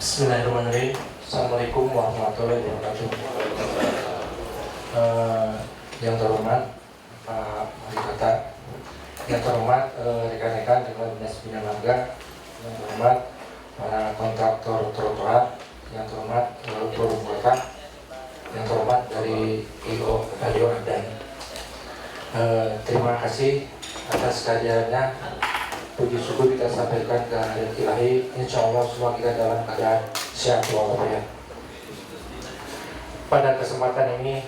Bismillahirrahmanirrahim. Assalamualaikum warahmatullahi wabarakatuh. Yang terhormat Pak Wali Kota, yang terhormat rekan-rekan dari Dinas Bina Marga, yang terhormat para kontraktor trotoar, yang terhormat Forum Kota, yang terhormat dari IO Radio Adan. Terima kasih atas kehadirannya. Puji syukur kita sampaikan ke hadirat ilahi. Insya Allah semua kita dalam keadaan sehat walafiat. Pada kesempatan ini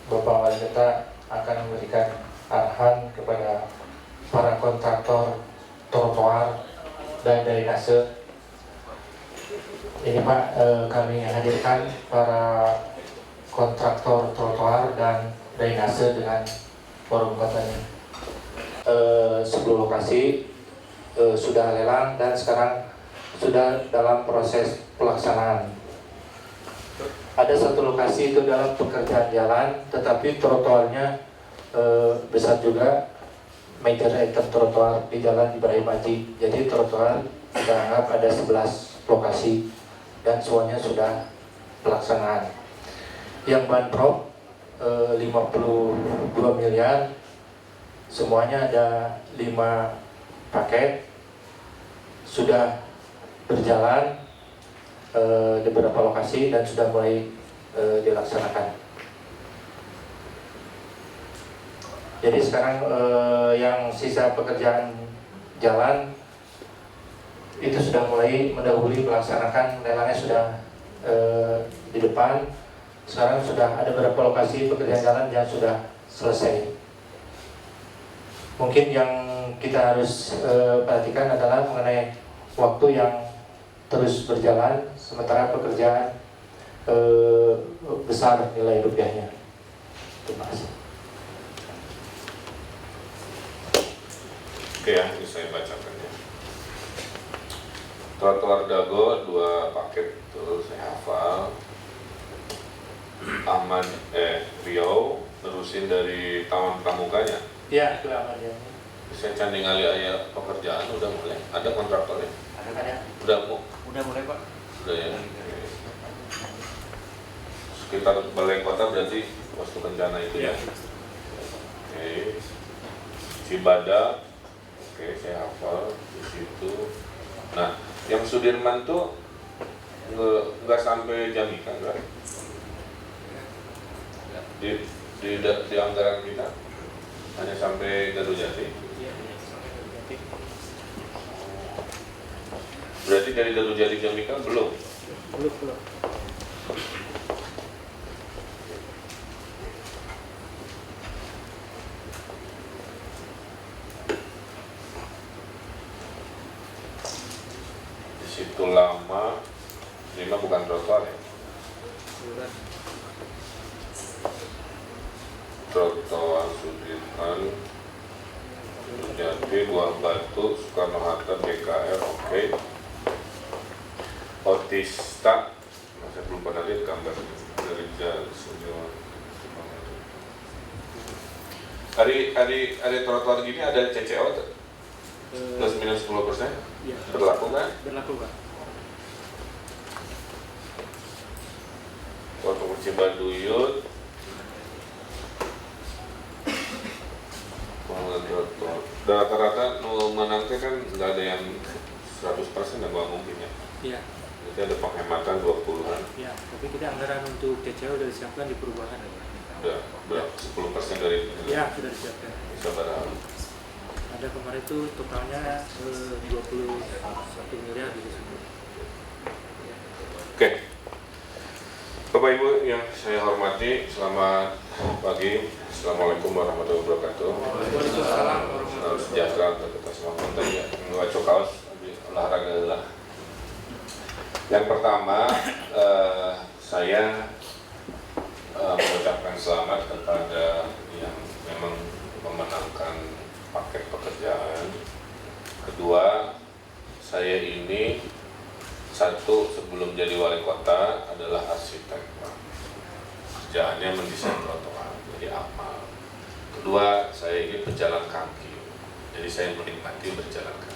Bapak Wali Kota akan memberikan arahan kepada para kontraktor trotoar dan drainase. Ini Pak, kami hadirkan para kontraktor trotoar dan drainase dengan forum kotanya. 10 lokasi sudah lelang dan sekarang sudah dalam proses pelaksanaan. Ada satu lokasi itu dalam pekerjaan jalan, tetapi trotoarnya besar juga, major item trotoar di Jalan Ibrahim Haji. Jadi trotoar kita anggap ada 11 lokasi dan semuanya sudah pelaksanaan. Yang bandrol 52 miliar. Semuanya ada 5 paket sudah berjalan di beberapa lokasi dan sudah mulai dilaksanakan. Jadi sekarang yang sisa pekerjaan jalan itu sudah mulai mendahului melaksanakan, lelangnya sudah di depan. Sekarang sudah ada beberapa lokasi pekerjaan jalan yang sudah selesai. Mungkin yang kita harus perhatikan adalah mengenai waktu yang terus berjalan, sementara pekerjaan besar nilai rupiahnya. Terima kasih. Oke ya, ini saya bacakan ya. Trotoar Dago 2 paket itu saya hafal. Ahmad Riau terusin dari Taman Pramukanya. Ya, itu aman ya. Saya canding kali ayah pekerjaan udah mulai. Ada kontraktornya? Ada kan ya? Udah mulai Pak. Udah ya. Sekitar balai kota berarti waktu bencana itu ya. Oke. Cibadak. Oke, saya hafal di situ. Nah, yang Sudirman tuh nggak sampai Jamika enggak? Di anggaran kita hanya sampai Gadujati. Berarti dari Gadujati Jamika belum. Di situ lama, ini mah bukan trotoar ya. Trotoar Sudirman, Jati, Buah Batu, Soekarno-Hatta, BKR, oke. Otista, saya belum pernah lihat gambar dari Jalan Sudirman. Hari trotoar gini ada CCO plus minus 10%? Ya. Berlaku kan? Berlaku Pak. Waktu Cibaduyut, dan rata-rata menangnya kan nggak ada yang 100% dan nggak mungkin ya. Iya. Jadi ada penghematan 20-an. Ya, tapi kita anggaran untuk CCO sudah disiapkan di perubahan. Udah berapa? 10% dari Ya, sudah disiapkan. bisa berapa? Ada kemarin itu totalnya 21 miliar gitu. Oke. Bapak Ibu yang saya hormati, selamat pagi. Assalamualaikum warahmatullahi wabarakatuh. Waalaikumsalam. Salam sejahtera untuk kita semua. Tadi ya, ngaco kaos olahraga lah. Yang pertama, saya mengucapkan selamat kepada yang memang memenangkan paket pekerjaan. Kedua, saya ini satu sebelum jadi wali kota adalah arsitek. Kerjaannya mendesain trotoar, jadi amal. Kedua, saya ini pejalan kaki, jadi saya menikmati berjalan kaki.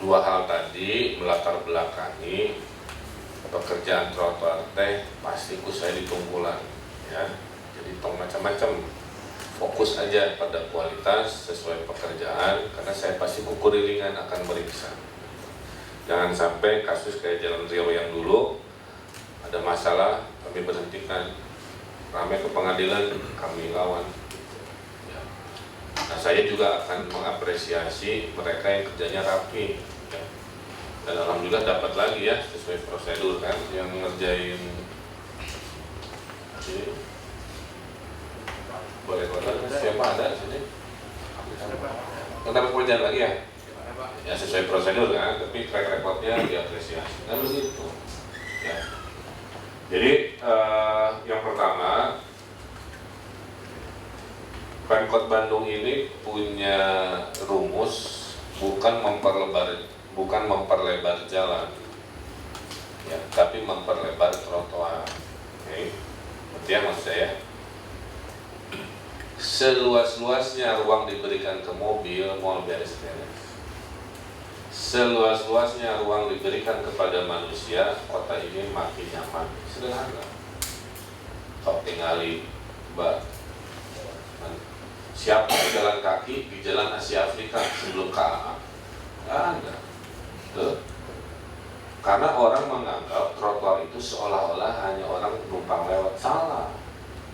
dua hal tadi melatar belakangi pekerjaan trotoar teh pasti ku saya ditunggulan ya. Jadi tong macam-macam, fokus aja pada kualitas sesuai pekerjaan karena saya pasti kukurilingan akan meriksa. Jangan sampai kasus kayak Jalan Riau yang dulu ada masalah kami berhentikan, ramai ke pengadilan kami lawan. Ya. Nah saya juga akan mengapresiasi mereka yang kerjanya rapi. Ya. Dan alhamdulillah dapat lagi ya sesuai prosedur kan yang ngerjain ini. Boleh siapa ada sini? Tentang pekerjaan lagi ya? Ya sesuai prosedur kan, tapi track recordnya diapresiasi. Kan begitu. Ya. Jadi yang pertama, Pemkot Bandung ini punya rumus bukan memperlebar jalan, ya, tapi memperlebar trotoar. Oke, berarti ya maksud saya. Seluas-luasnya ruang diberikan ke mobil, mau beres-beres. Seluas-luasnya ruang diberikan kepada manusia, kota ini makin nyaman. Sederhana. Kau tinggali, siapa jalan kaki di jalan Asia Afrika sebelum KA? Nggak ada. Tuh. Karena orang menganggap trotoar itu seolah-olah hanya orang numpang lewat. Salah.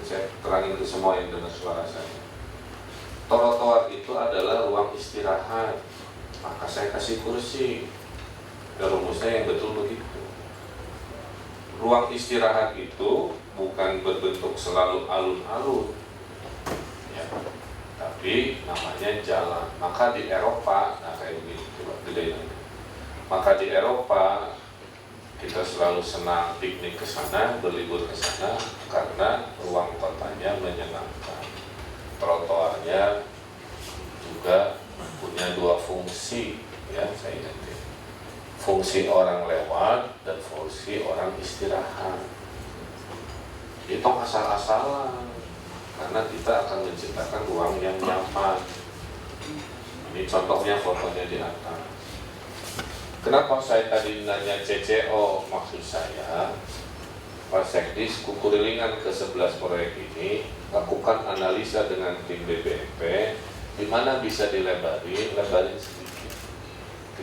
Saya terangin ke semua yang dengar suara saya. Trotoar itu adalah ruang istirahat. Maka saya kasih kursi. Dan rumusnya yang betul begitu. Ruang istirahat itu bukan berbentuk selalu alun-alun, ya, tapi namanya jalan. Maka di Eropa, nah kayak begini, coba gedein aja. Maka di Eropa kita selalu senang piknik ke sana, berlibur ke sana karena ruang kotanya menyenangkan. Trotoarnya juga punya dua fungsi, ya saya ingatkan. Fungsi orang lewat dan fungsi orang istirahat. Itu asal-asalan karena kita akan menciptakan ruang yang nyaman. Ini contohnya fotonya di atas. Kenapa saya tadi nanya CCO? Maksud saya Pak Sekdis kukurilingan ke 11 proyek ini, lakukan analisa dengan tim BBMP di mana bisa lebarin sedikit,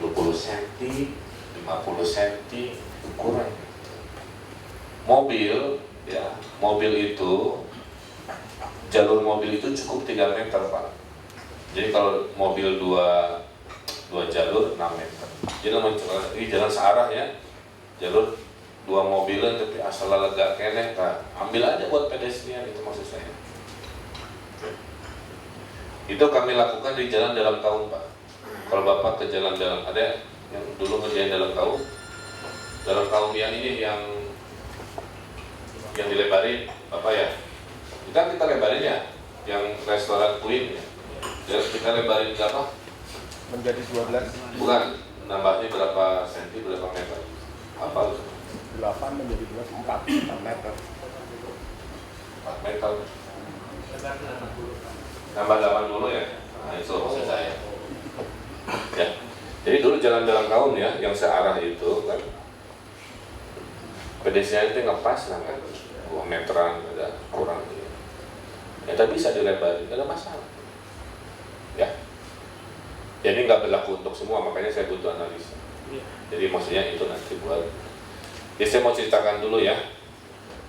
30 cm, 50 cm, ukuran. Mobil, ya, mobil itu, jalur mobil itu cukup 3 meter Pak. Jadi kalau mobil dua jalur 6 meter. Jadi ini jalan searah ya, jalur 2 mobilan tapi asal lega kene Pak. Ambil aja buat pedestrian, itu maksud saya. Itu kami lakukan di jalan dalam tahun Pak. Kalau Bapak ke jalan dalam, ada yang dulu ngerjain dalam tahun yang ini yang dilebarin Bapak ya. Kita lebarin ya, yang restoran Queen ya. Kita lebarin berapa? Menjadi 12. Bukan, nambahnya berapa senti, berapa meter? Apa? 8 menjadi 12, 4 meter. 4 meter. Nambah 80 ya? Nah itu maksud saya. Ya. Jadi dulu jalan dalam kaum ya, yang searah itu kan pedestrian itu ngepas lah kan 2 meteran, ada kurang gitu. Ya tapi bisa dilebarin, tidak ada masalah. Ya. Jadi nggak berlaku untuk semua, makanya saya butuh analisa. Jadi maksudnya itu nanti buat. Ya saya mau ceritakan dulu ya,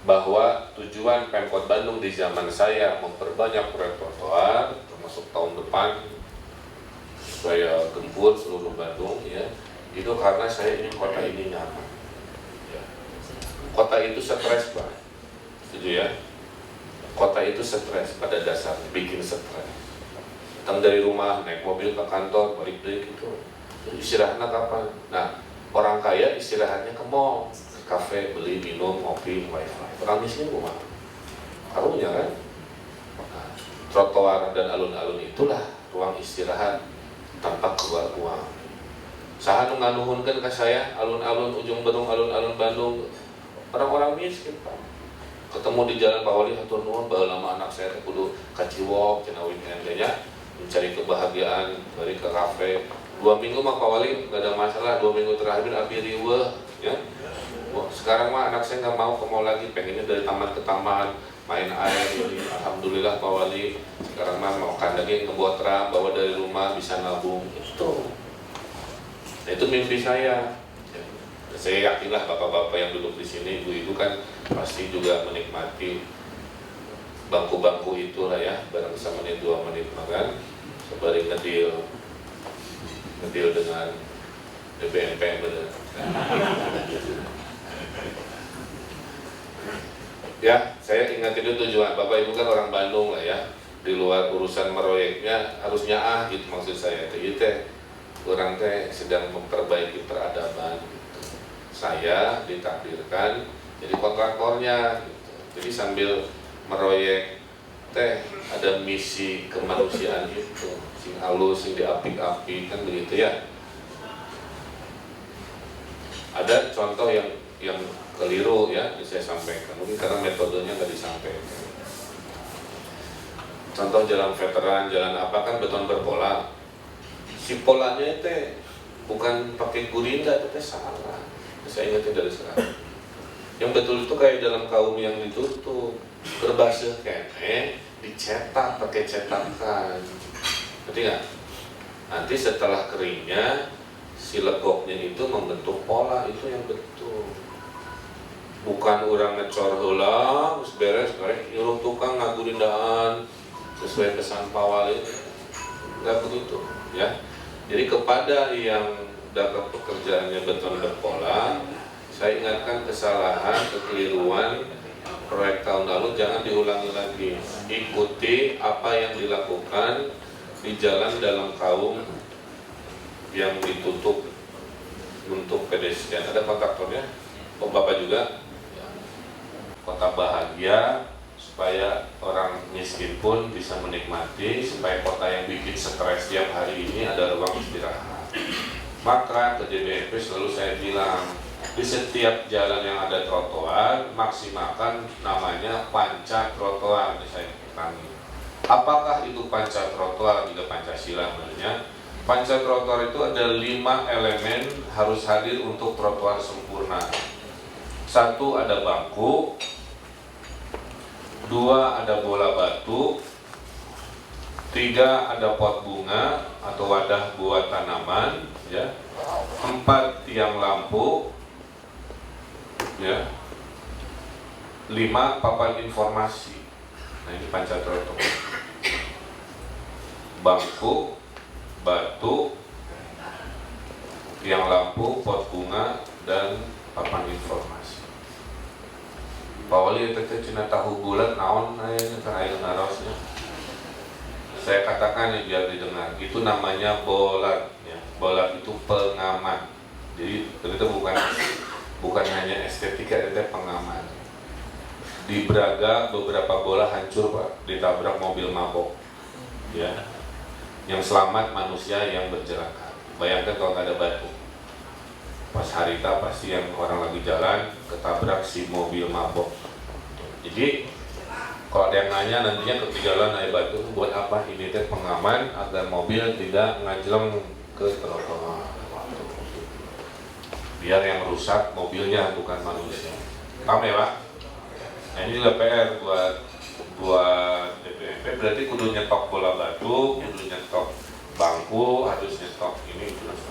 bahwa tujuan Pemkot Bandung di zaman saya memperbanyak proyek trotoar, termasuk tahun depan saya gempur seluruh Bandung ya, itu karena saya ingin kota ini nyaman. Ya. Kota itu stres Pak, setuju ya? Kota itu stres pada dasarnya, bikin stres. Datang dari rumah, naik mobil ke kantor, balik gitu. Istirahatnya kapan? Nah, orang kaya istirahatnya ke mall, ke kafe, beli, minum, ngopi, wifi. Orang miskin rumah. Karunya kan? Nah, trotoar dan alun-alun itulah ruang istirahat tanpa keluar uang. Saha nu nganuhunkeun ka saya alun-alun Ujung Berung, alun-alun Bandung, orang-orang miskin Pak. Ketemu di jalan Pak Wali hatur nuhun baheula lama anak saya kudu ka Ciwok cenah weekend nya mencari kebahagiaan, balik ke kafe, 2 minggu mah Pak Wali nggak ada masalah, 2 minggu terakhir api riweuh ya. Wah, sekarang mah anak saya nggak mau ke mall lagi, pengennya dari taman ke taman main air. Jadi alhamdulillah Pak Wali sekarang mah makan daging ngebuat ram, bawa dari rumah bisa nabung itu. Nah, itu mimpi saya. Saya yakinlah bapak-bapak yang duduk di sini, ibu-ibu kan pasti juga menikmati bangku-bangku itulah ya, barang semenit 2 menit makan, sembari ngedil dengan BBMP bener. Ya, saya ingat itu tujuan Bapak Ibu kan orang Bandung lah ya, di luar urusan meroyeknya harusnya gitu maksud saya. Jadi orang sedang memperbaiki peradaban. Saya ditakdirkan jadi kontraktornya gitu. Jadi sambil meroyek ada misi kemanusiaan itu sing halus sing diapik-apik kan begitu ya. Ada contoh yang keliru ya saya sampaikan mungkin karena metodenya nggak disampaikan. Contoh jalan veteran, jalan apa kan beton berpola, si polanya itu bukan pakai gurinda, itu salah. Saya ingatnya dari sekarang. Yang betul itu kayak dalam kaum yang ditutup, berbahasa kene dicetak pakai cetakan. Ngerti nggak? Nanti setelah keringnya si legoknya itu membentuk pola, itu yang betul. Bukan orang ngecor heula, terus beres, nyuruh tukang ngagurindaan sesuai pesan Pak Wali. Nggak begitu, ya. Jadi kepada yang dapat pekerjaannya beton berpola, saya ingatkan kesalahan, kekeliruan proyek tahun lalu jangan diulangi lagi. Ikuti apa yang dilakukan di jalan dalam kaum yang ditutup untuk pedestrian. Ada kontraktornya, Bapak juga. Kota bahagia supaya orang miskin pun bisa menikmati, supaya kota yang bikin stres tiap hari ini ada ruang istirahat. Maka ke JBMP selalu saya bilang, di setiap jalan yang ada trotoar, maksimalkan namanya panca trotoar. Saya ulangi. Apakah itu panca trotoar? Juga Pancasila namanya. Panca trotoar itu ada 5 elemen harus hadir untuk trotoar sempurna. 1 ada bangku, 2 ada bola batu, 3 ada pot bunga atau wadah buat tanaman, ya. 4 tiang lampu, ya. 5 papan informasi. Nah ini panca trotoar. Bangku, batu, tiang lampu, pot bunga, dan papan informasi. Pak Wali itu cina tahu bulat naon karena ngarosnya. Saya katakan ya biar didengar, itu namanya bolat ya. Bolat itu pengaman. Jadi itu bukan hanya estetika, itu pengaman. Di Braga beberapa bola hancur Pak, ditabrak mobil mabok. Ya. Yang selamat manusia yang berjalan. Bayangkan kalau nggak ada batu. Pas harita pasti yang orang lagi jalan ketabrak si mobil mabok. Jadi kalau ada yang nanya nantinya ketinggalan naik batu buat apa? Ini teh pengaman agar mobil tidak ngajleng ke trotoar. Biar yang rusak mobilnya bukan manusia. Paham ya Pak? Nah ini juga PR buat DPMP. Berarti kudu nyetok bola batu, kudu nyetok bangku, harus nyetok ini terus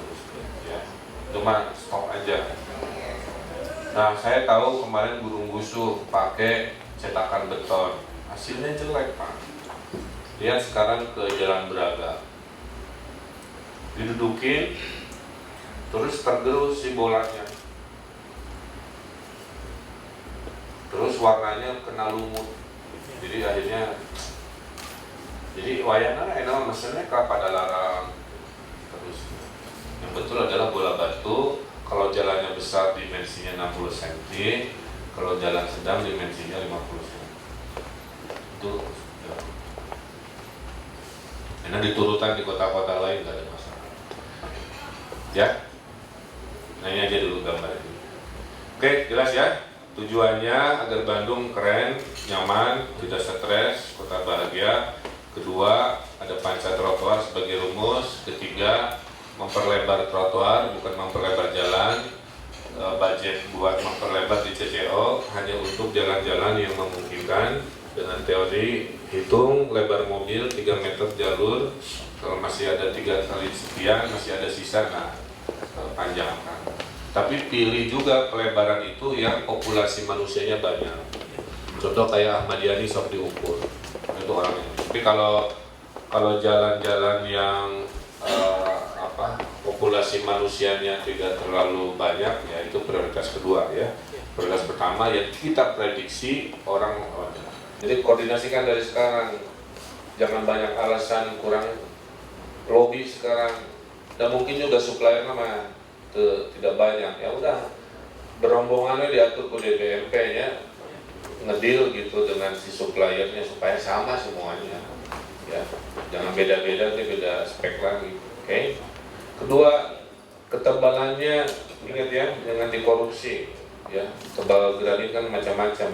ya. Cuma stop aja. Nah saya tahu kemarin Burung Gusuh pakai cetakan beton, hasilnya jelek Pak. Lihat sekarang ke Jalan Braga, didudukin, terus tergerus si bolanya, terus warnanya kena lumut, jadi akhirnya, jadi wayangnya enak mesennya pada larang terus. Yang betul adalah bola batu, kalau jalannya besar dimensinya 60 cm, kalau jalan sedang dimensinya 50 cm. Itu ya. Karena diturutan di kota-kota lain nggak ada masalah. Ya, nah ini aja dulu gambar ini. Oke, jelas ya. Tujuannya agar Bandung keren, nyaman, tidak stres, kota bahagia. Kedua, ada panca trotoar sebagai rumus. Ketiga, memperlebar trotoar, bukan memperlebar jalan. Budget buat memperlebar di CCO hanya untuk jalan-jalan yang memungkinkan dengan teori hitung lebar mobil 3 meter jalur, kalau masih ada 3 kali sekian masih ada sisa, nah panjangkan. Tapi pilih juga pelebaran itu yang populasi manusianya banyak. Contoh kayak Ahmad Yani sok diukur itu orangnya. Tapi kalau jalan-jalan yang populasi manusianya tidak terlalu banyak, ya itu prioritas kedua ya. Prioritas pertama ya kita prediksi orang. Jadi koordinasikan dari sekarang, jangan banyak alasan kurang lobby sekarang. Dan mungkin juga supplier nama tidak banyak, ya udah berombongannya diatur ke DBMP ya, ngedeal gitu dengan si suppliernya supaya sama semuanya ya, jangan beda-beda, beda spek lagi. Oke. Kedua, ketebalannya ingat ya, jangan dikorupsi ya. Tebal granit kan macam-macam.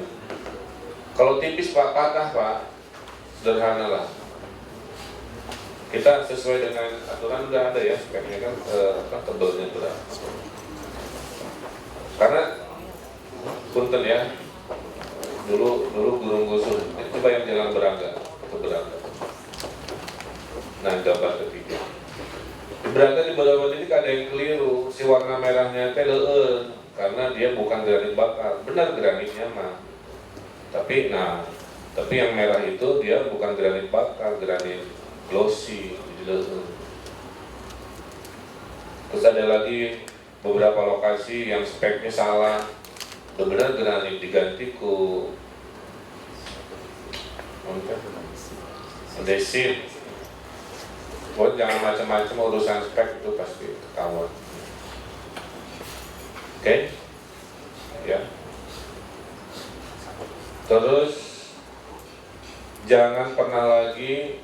Kalau tipis Pak, patah Pak, sederhana lah. Kita sesuai dengan aturan udah ada ya speknya kan, tebalnya berapa. Karena punten ya, dulu Gunung Gusur, coba yang jalan Braga ke Braga. Nah, gambar ketiga. Di Braga di bawah ini ada yang keliru, si warna merahnya teh karena dia bukan granit bakar, benar granitnya mah. Tapi yang merah itu dia bukan granit bakar, granit glossy. Terus ada lagi beberapa lokasi yang speknya salah, benar granit diganti ku andesit. Buat jangan macam-macam urusan spek itu pasti ketahuan. Oke? Ya. Terus jangan pernah lagi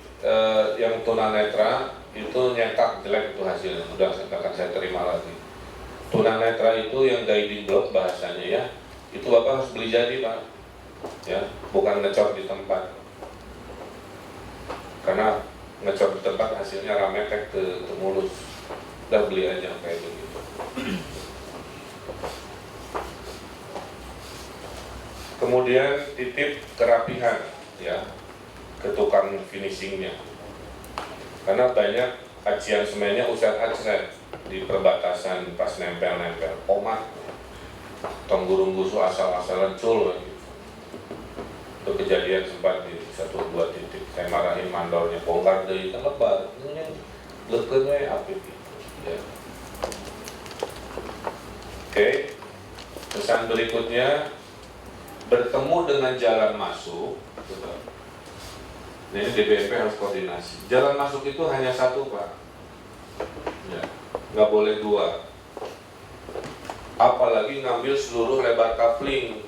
yang tunanetra itu nyetak jelek itu hasilnya. Udah akan saya terima lagi. Tunanetra itu yang guiding block bahasanya ya. Itu Bapak harus beli jadi Pak. Ya, bukan ngecor di tempat. Karena ngecor di tempat hasilnya rame kayak ke mulus. Udah beli aja kayak begitu. Kemudian titip kerapihan ya ke tukang finishingnya. Karena banyak acian semennya usat-acret di perbatasan pas nempel-nempel. Omat, tong gurung gusu asal-asalan cul gitu. Itu kejadian sempat di 1-2 titik. Saya marahin mandornya, bongkar dari kan lebar, ini lekennya apik gitu. Ya. Oke, pesan berikutnya bertemu dengan jalan masuk. Ini DBMP harus koordinasi. Jalan masuk itu hanya satu Pak, ya, nggak boleh 2. Apalagi ngambil seluruh lebar kapling,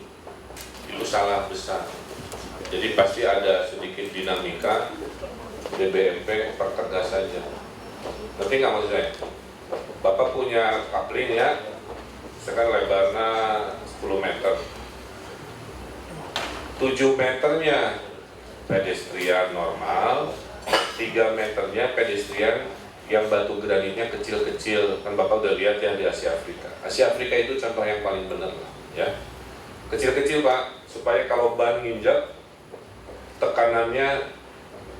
itu salah besar. Jadi pasti ada sedikit dinamika, DBMP pertegas saja. Ngerti nggak maksud saya? Bapak punya kapling ya, sekarang lebarnya 10 meter. 7 meternya pedestrian normal, 3 meternya pedestrian yang batu granitnya kecil-kecil. Kan Bapak udah lihat ya di Asia Afrika. Asia Afrika itu contoh yang paling benar lah, ya. Kecil-kecil Pak, supaya kalau ban nginjak tekanannya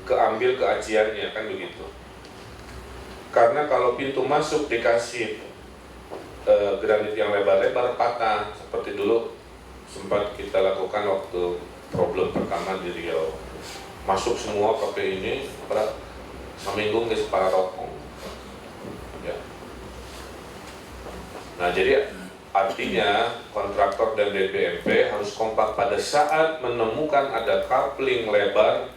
keambil ke aciannya, kan begitu. Karena kalau pintu masuk dikasih granit yang lebar-lebar patah, seperti dulu sempat kita lakukan waktu problem pertama di Riau. Masuk semua pakai ini, seminggu nggak separa rokok. Ya. Nah jadi artinya kontraktor dan DBMP harus kompak pada saat menemukan ada coupling lebar,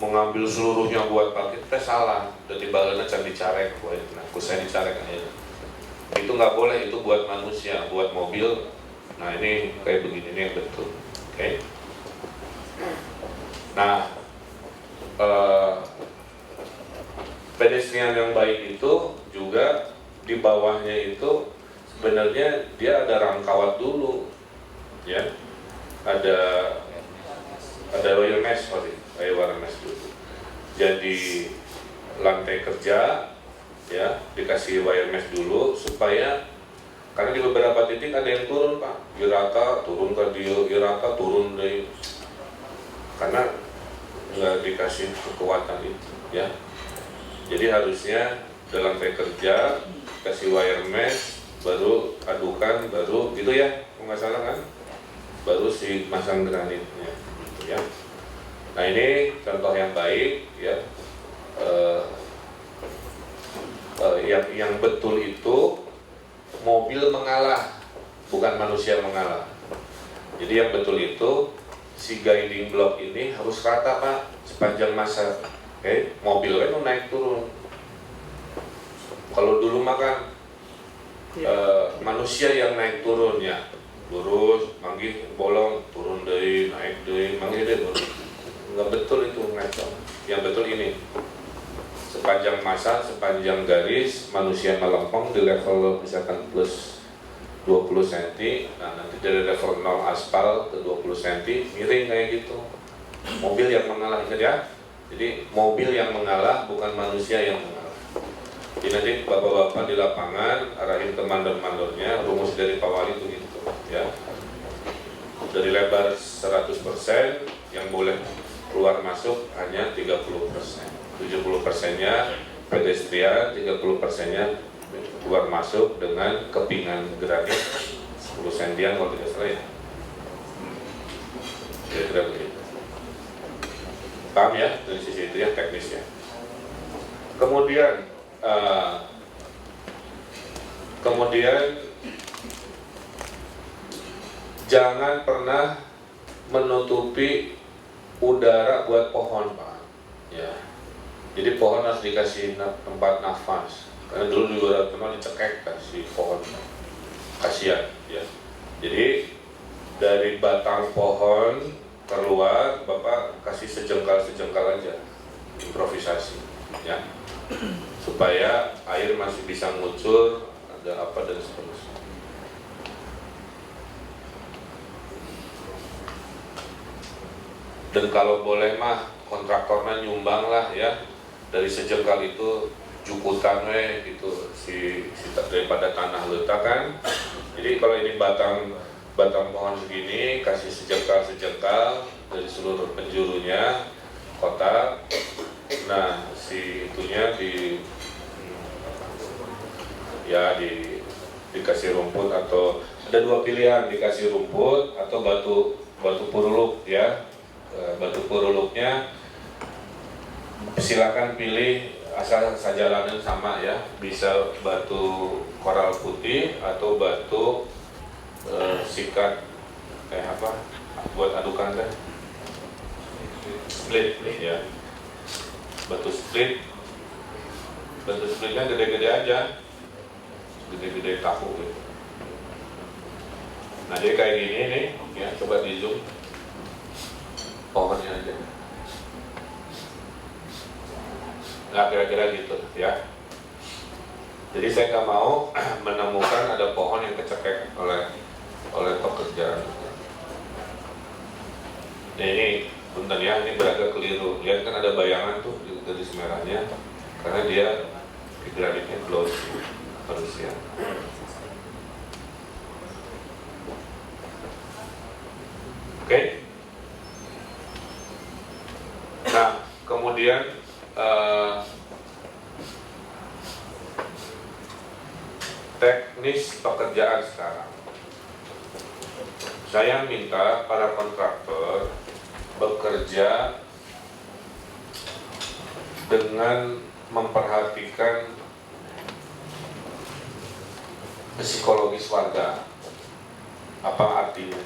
mengambil seluruhnya buat pakai, salah. Dan dibalasnya can dicarek, nah saya dicarek aja. Itu nggak boleh, itu buat manusia, buat mobil. Nah ini kayak begini, ini yang betul. Oke. Nah, pedestrian yang baik itu juga di bawahnya itu sebenarnya dia ada rangkawat dulu, ya, ada wire mesh dulu. Jadi lantai kerja ya dikasih wire mesh dulu supaya, karena di beberapa titik ada yang turun Pak, Iraka turun ke dia, Iraka turun deh, karena nggak dikasih kekuatan itu ya. Jadi harusnya dalam kerja kasih wire mesh, baru adukan, baru gitu ya, nggak salah kan, baru si masang granitnya gitu ya. Nah ini contoh yang baik ya. Yang betul itu mobil mengalah, bukan manusia mengalah. Jadi yang betul itu si guiding block ini harus rata Pak sepanjang masa. Oke, mobil kan naik turun. Kalau dulu makan manusia yang naik turun ya, lurus, manggih bolong, turun dari naik dari manggih deh, nggak betul itu ngaco. Yang betul ini sepanjang masa, sepanjang garis manusia melempeng di level misalkan plus 20 cm, nah nanti dari level 0 aspal ke 20 cm miring kayak gitu. Mobil yang mengalah, ingat ya. Jadi mobil yang mengalah, bukan manusia yang mengalah. Jadi nanti bapak-bapak di lapangan arahin ke mandor-mandornya, rumus dari Pak Wali itu gitu ya. Dari lebar 100% yang boleh keluar masuk hanya 30%. 70%-nya pedestrian, 30%-nya keluar masuk dengan kepingan granit 10 sentian kalau tidak salah ya. Kira-kira begitu. Paham ya dari sisi itu ya, teknisnya. Kemudian jangan pernah menutupi udara buat pohon Pak ya. Jadi pohon harus dikasih tempat nafas, karena dulu di luar tempat dicekek kasih pohon, kasihan ya. Jadi dari batang pohon keluar Bapak kasih sejengkal aja, improvisasi ya, supaya air masih bisa ngucur, ada apa dan seterusnya. Dan kalau boleh mah kontraktornya nyumbang lah ya, dari sejengkal itu jukutan gitu si daripada tanah letak kan. Jadi kalau ini batang pohon segini kasih sejengkal dari seluruh penjurunya kotak. Nah si itunya dikasih rumput, atau ada dua pilihan, dikasih rumput atau batu puruluk ya. Batu puruluknya silakan pilih, asal sajalanan sama ya, bisa batu koral putih atau batu sikat buat adukan deh, split ya, batu splitnya gede-gede aja, gede-gede tahu gitu. Nah dia kayak gini nih ya, coba di zoom pohonnya aja. Nah kira-kira gitu ya. Jadi saya nggak mau menemukan ada pohon yang kecekek oleh pekerjaan. Nah ini punten ya, ini beragak keliru. Lihat kan ada bayangan tuh di garis merahnya, karena dia granitnya glossy harusnya. Oke. Nah kemudian teknis pekerjaan sekarang, saya minta para kontraktor bekerja dengan memperhatikan psikologis warga. Apa artinya?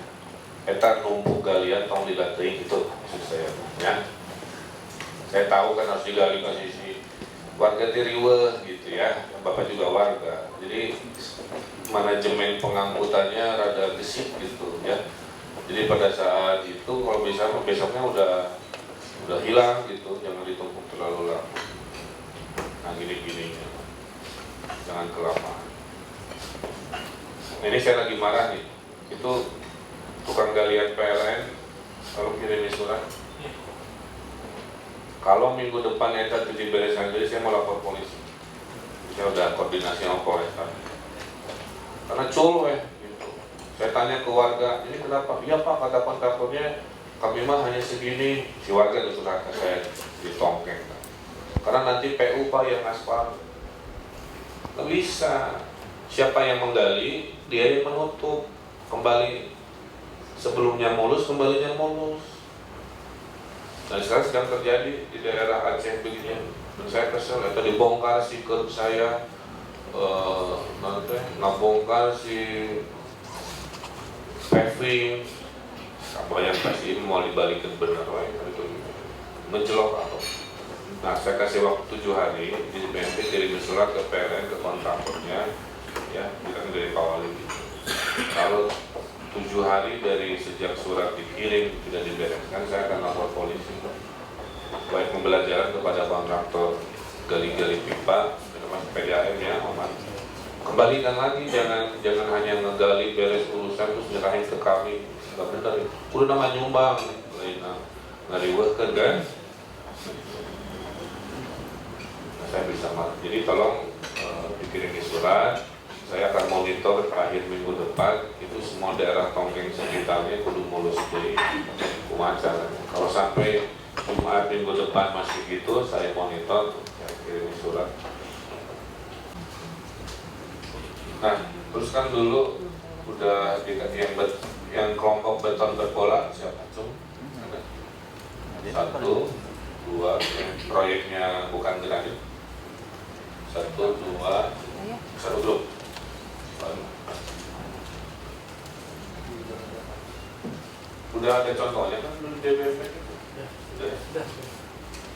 Eta numpuk galian tong dilatih itu maksud saya ya. Saya tahu kan harus digali posisi warga diriwe gitu ya, Bapak juga warga, jadi manajemen pengangkutannya rada gesit gitu ya. Jadi pada saat itu kalau misalnya besoknya udah hilang gitu, jangan ditumpuk terlalu lama. Nah gini jangan kelamaan. Nah, ini saya lagi marah nih, itu tukang galian PLN kalau kirim surat, kalau minggu depan eta tidak beres lagi, saya mau lapor polisi. saya udah koordinasi sama Polresta. Karena cul gitu. Saya tanya ke warga, ini kenapa? Iya Pak, kata kontraktornya kami mah hanya segini. Si warga itu kata saya ditongkeng. Karena nanti PU Pak yang aspal. Nggak bisa. Siapa yang menggali, dia yang menutup. Kembali sebelumnya mulus, kembalinya mulus. Dan sekarang sedang terjadi di daerah Aceh begini. Dan saya kesel, itu dibongkar si kerb saya, nanti ngabongkar si paving, apa yang pasti mau dibalikin benar, itu mencelok apa. Nah, saya kasih waktu 7 hari, di BNP kirim surat ke PLN, ke kontraktornya, ya, bilang dari Pak Wali gitu. Kalau 7 hari dari sejak surat dikirim tidak dibereskan, saya akan lapor polisi. Baik pembelajaran kepada kontraktor gali-gali pipa, termasuk PDAM ya, aman. Kembalikan lagi, jangan hanya ngegali beres urusan terus nyerahin ke kami. Nggak benar, udah nama nyumbang, nggak dibuatkan kan? Nah, saya bisa marah. Jadi tolong dikirim surat. Saya akan monitor terakhir minggu depan itu semua daerah tongkeng sekitarnya kudu mulus dari kumaca. Kalau sampai Jumat minggu depan masih gitu, saya monitor, saya kirim surat. Nah, terus kan dulu udah yang kelompok beton berpola siapa? Satu, dua, proyeknya bukan granit. Satu, dua, satu grup. Udah ada contohnya kan di DBP itu? Udah.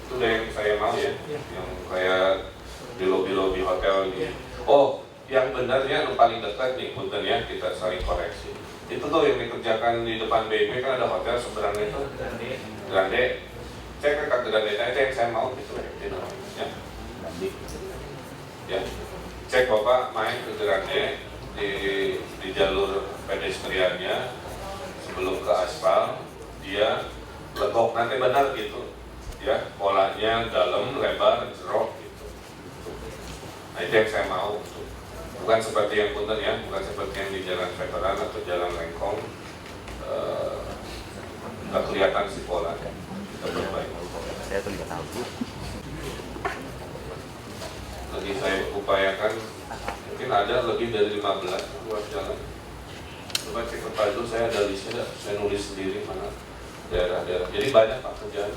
Itu udah yang saya mau ya, yang kayak di lobi-lobi hotel gitu. Oh, yang benernya yang paling dekat nih, punten ya, kita saling koreksi. Itu tuh yang dikerjakan di depan BIP kan ada hotel seberangnya itu Grande. Cek ke Grande, itu yang saya mau gitu ya. Ya, cek Bapak main ke Grande di jalur pedestriannya sebelum ke aspal, dia legok nanti benar gitu ya, polanya dalam, lebar, jerok gitu. Nah itu yang saya mau gitu. Bukan seperti yang punten ya, bukan seperti yang di jalan veteran atau jalan lengkong, nggak kelihatan si pola. Kita berbaik. Saya tuh nggak tahu. Lagi saya upayakan mungkin ada lebih dari 15 ruas jalan. Coba cek ke Pak, saya ada listnya, saya nulis sendiri mana daerah-daerah. Jadi banyak Pak kerjaan.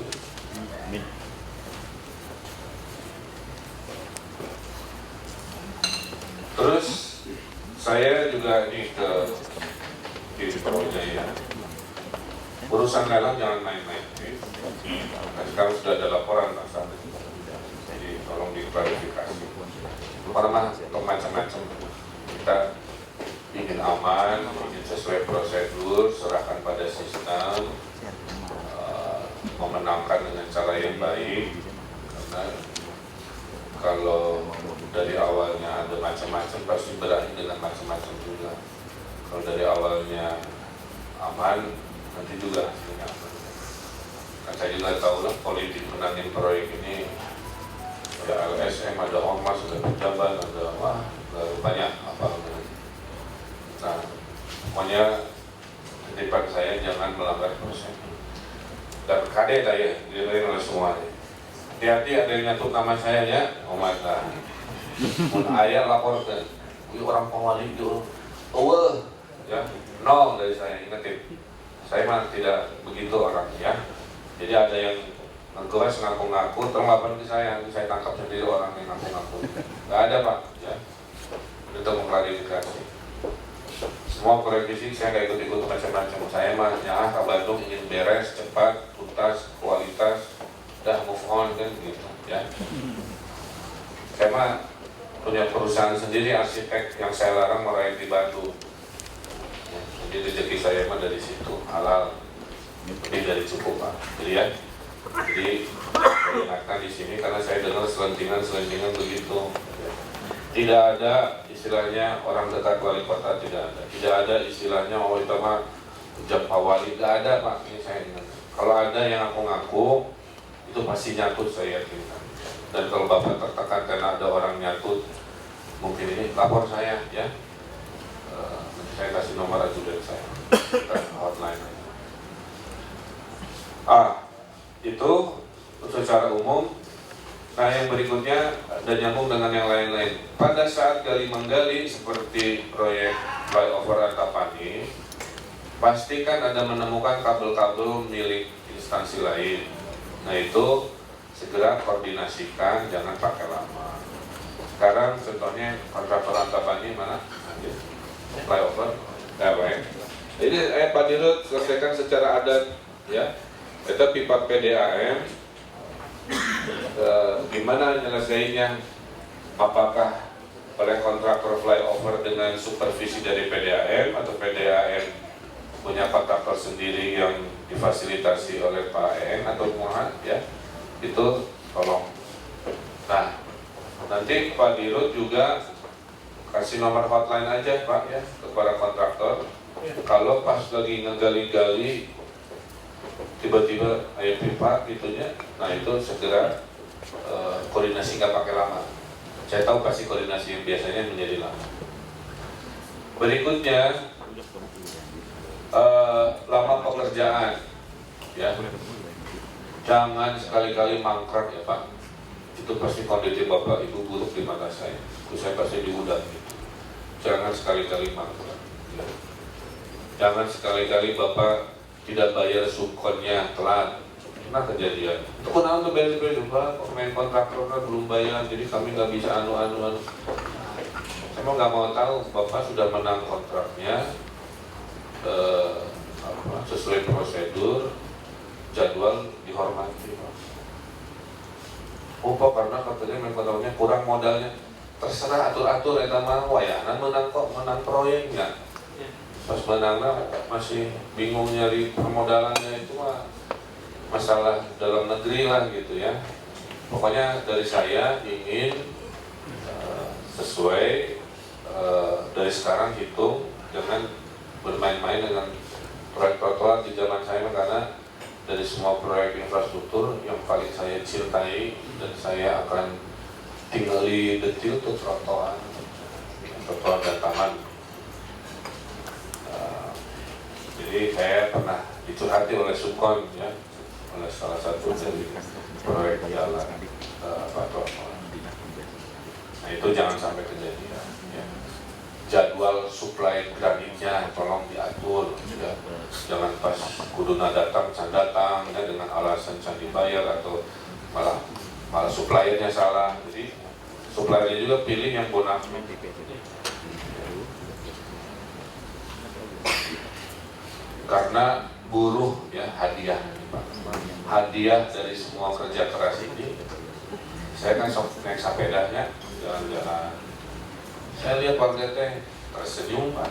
Terus saya juga ini ke Jaya. Urusan lelang jangan main-main. Nah, sekarang sudah ada laporan Pak Sandi. Jadi tolong diklarifikasi. Karena macam-macam kita ingin aman, ingin sesuai prosedur, serahkan pada sistem, memenangkan dengan cara yang baik. Karena kalau dari awalnya ada macam-macam pasti berakhir dengan macam-macam juga. Kalau dari awalnya aman, nanti juga hasilnya aman. Kan saya juga tahu lah politik menangin proyek ini. Ada LSM, ada ormas, ada pejabat, ada banyak apa. Nah, pokoknya titipan saya jangan melanggar proses. Dan kade saya didengar oleh semuanya. Hati-hati ada yang nyatut nama saya ya, Muhammad. Mun ayah laporkan, orang pengwali itu, ya, nol dari saya, ingetin. Saya mah tidak begitu orangnya ya. Jadi ada yang ngegelas ngaku-ngaku, terlapan ke saya tangkap sendiri orang yang ngaku-ngaku. Gak ada Pak, ya. Untuk mengklarifikasi. Semua proyek fisik saya nggak ikut-ikut macam-macam. Saya mah nyah ke Bandung ingin beres, cepat, tuntas, kualitas, udah move on kan gitu, ya. Saya mah punya perusahaan sendiri arsitek yang saya larang meraih di Batu. Ya, jadi rezeki saya mah dari situ halal, lebih dari cukup Pak. Jadi ya. Jadi saya ingatkan di sini karena saya dengar selentingan begitu. Tidak ada istilahnya orang dekat wali kota, tidak ada. Tidak ada istilahnya oh itu mah ujab Pak Wali, tidak ada Pak. Ini saya ingat. Kalau ada yang aku ngaku itu pasti nyatut saya yakin. Dan kalau Bapak tertekan karena ada orang nyatut mungkin ini lapor saya ya. Saya kasih nomor ajudan saya, hotline. Itu secara umum. Nah, yang berikutnya dan nyambung dengan yang lain-lain. Pada saat gali menggali seperti proyek flyover Antapani, pastikan Anda menemukan kabel-kabel milik instansi lain. Nah, itu segera koordinasikan, jangan pakai lama. Sekarang contohnya kontraktor Antapani mana? Flyover, nggak baik. Ini Pak Dirut selesaikan secara adat, ya. Itu pipa PDAM. Gimana nyelesainya? Apakah oleh kontraktor flyover dengan supervisi dari PDAM atau PDAM punya kontraktor sendiri yang difasilitasi oleh Pak EN atau Muhammad, ya? Itu tolong. Nah, nanti Pak Dirut juga kasih nomor hotline aja Pak ya kepada kontraktor. Kalau pas lagi ngegali-gali tiba-tiba air pipa gitunya, nah itu segera koordinasi, nggak pakai lama. Saya tahu pasti koordinasi yang biasanya menjadi lama. Berikutnya lama pekerjaan, ya. Jangan sekali-kali mangkrak ya Pak. Itu pasti kondisi Bapak Ibu buruk di mata saya. Itu saya pasti diundang gitu. Jangan sekali-kali mangkrak. Ya. Jangan sekali-kali Bapak tidak bayar subkonnya telat. Pernah kejadian. Itu kenapa tuh beres-beres Pak? Pemain kontraktornya belum bayar, jadi kami nggak bisa anu. Saya mau nggak mau tahu Bapak sudah menang kontraknya sesuai prosedur, jadwal dihormati Pak. Pak karena katanya main kontraktornya kurang modalnya. Terserah atur-atur eta mah wayanan menang proyeknya. Pas menangnya masih bingung nyari permodalannya, itu mah masalah dalam negeri lah gitu ya. Pokoknya dari saya ingin sesuai dari sekarang hitung, jangan bermain-main dengan proyek trotoar di zaman saya, karena dari semua proyek infrastruktur yang paling saya cintai dan saya akan tinggali detil tuh trotoar dan taman. Jadi saya pernah dicurhati oleh Sukon ya, oleh salah satu dari proyek jalan trotoar. Nah itu jangan sampai kejadian. Ya. Jadwal suplai granitnya tolong diatur. Ya. Jangan pas kuduna datang ya, dengan alasan can dibayar atau malah suppliernya salah. Jadi suppliernya juga pilih yang bonafide. Karena buruh ya hadiah, hadiah dari semua kerja keras ini. Saya kan naik sepedanya jalan-jalan. Saya lihat warga teh tersenyum Pak,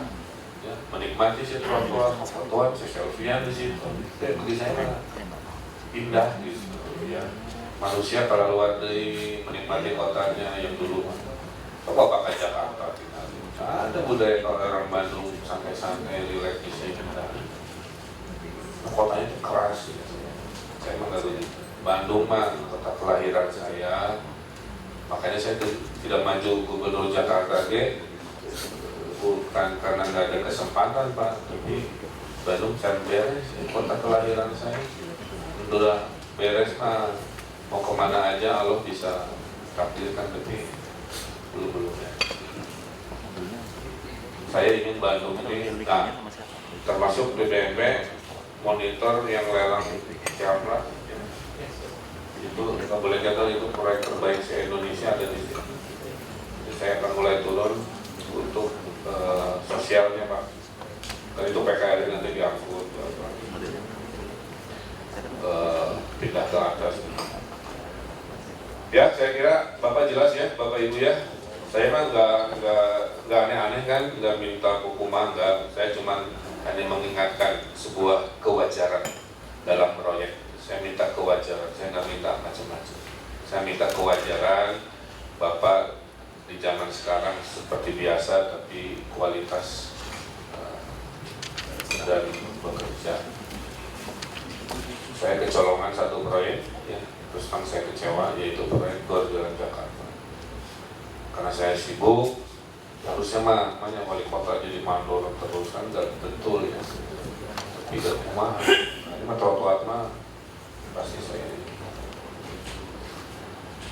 ya, menikmati si trotoar, fotoan, si selfie-an di situ. Bagi saya indah gitu ya. Manusia kalau luar dari menikmati kotanya yang dulu coba pakai Jakarta tinggal. Ada budaya kalau orang Bandung santai-santai rileks di sini. Kotanya itu keras gitu. Saya emang nggak begitu. Bandung mah kota kelahiran saya, makanya saya tidak maju gubernur Jakarta bukan karena nggak ada kesempatan Pak, tapi Bandung can beres, kota kelahiran saya. Udah beres mah mau kemana aja Allah bisa takdirkan, tapi belum ya. Saya ingin Bandung ini, nah, termasuk BBMB monitor yang lelang Ciamla ya. Itu nggak boleh kata itu proyek terbaik se Indonesia ada di sini. Jadi saya akan mulai turun untuk sosialnya Pak. Dan itu PKL nanti diangkut pindah ke atas. Ya, saya kira Bapak jelas ya, Bapak Ibu ya. Saya mah nggak aneh-aneh kan, nggak minta hukuman, nggak. Saya cuma hanya mengingatkan sebuah kewajaran dalam proyek. Saya minta kewajaran, saya nggak minta macam-macam. Saya minta kewajaran Bapak di zaman sekarang seperti biasa, tapi kualitas dan bekerja. Saya kecolongan satu proyek, ya, terus terang saya kecewa, yaitu proyek Gor Jalan Jakarta. karena saya sibuk, harusnya mah namanya wali kota jadi mandor terus kan nggak betul ya. Tapi ke rumah, ini mah trotoar mah pasti saya.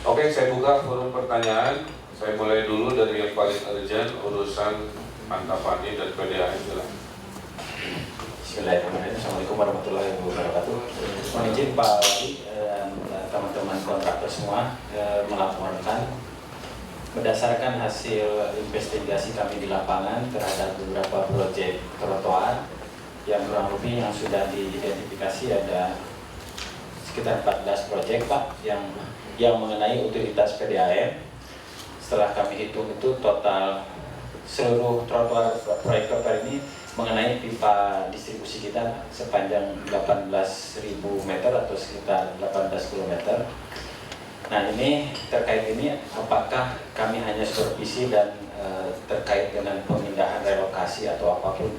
Oke, saya buka forum pertanyaan. Saya mulai dulu dari yang paling urgent, urusan Antapani dan PDAM. Bismillahirrahmanirrahim. Assalamualaikum warahmatullahi wabarakatuh. Mohon izin Pak Wali dan teman-teman kontraktor semua melaporkan berdasarkan hasil investigasi kami di lapangan terhadap beberapa proyek trotoar yang kurang lebih yang sudah diidentifikasi ada sekitar 14 proyek Pak yang mengenai utilitas PDAM. Setelah kami hitung itu total seluruh trotoar proyek trotoar ini mengenai pipa distribusi kita sepanjang 18.000 meter atau sekitar 18 km. Nah ini terkait ini apakah kami hanya supervisi dan terkait dengan pemindahan relokasi atau apapun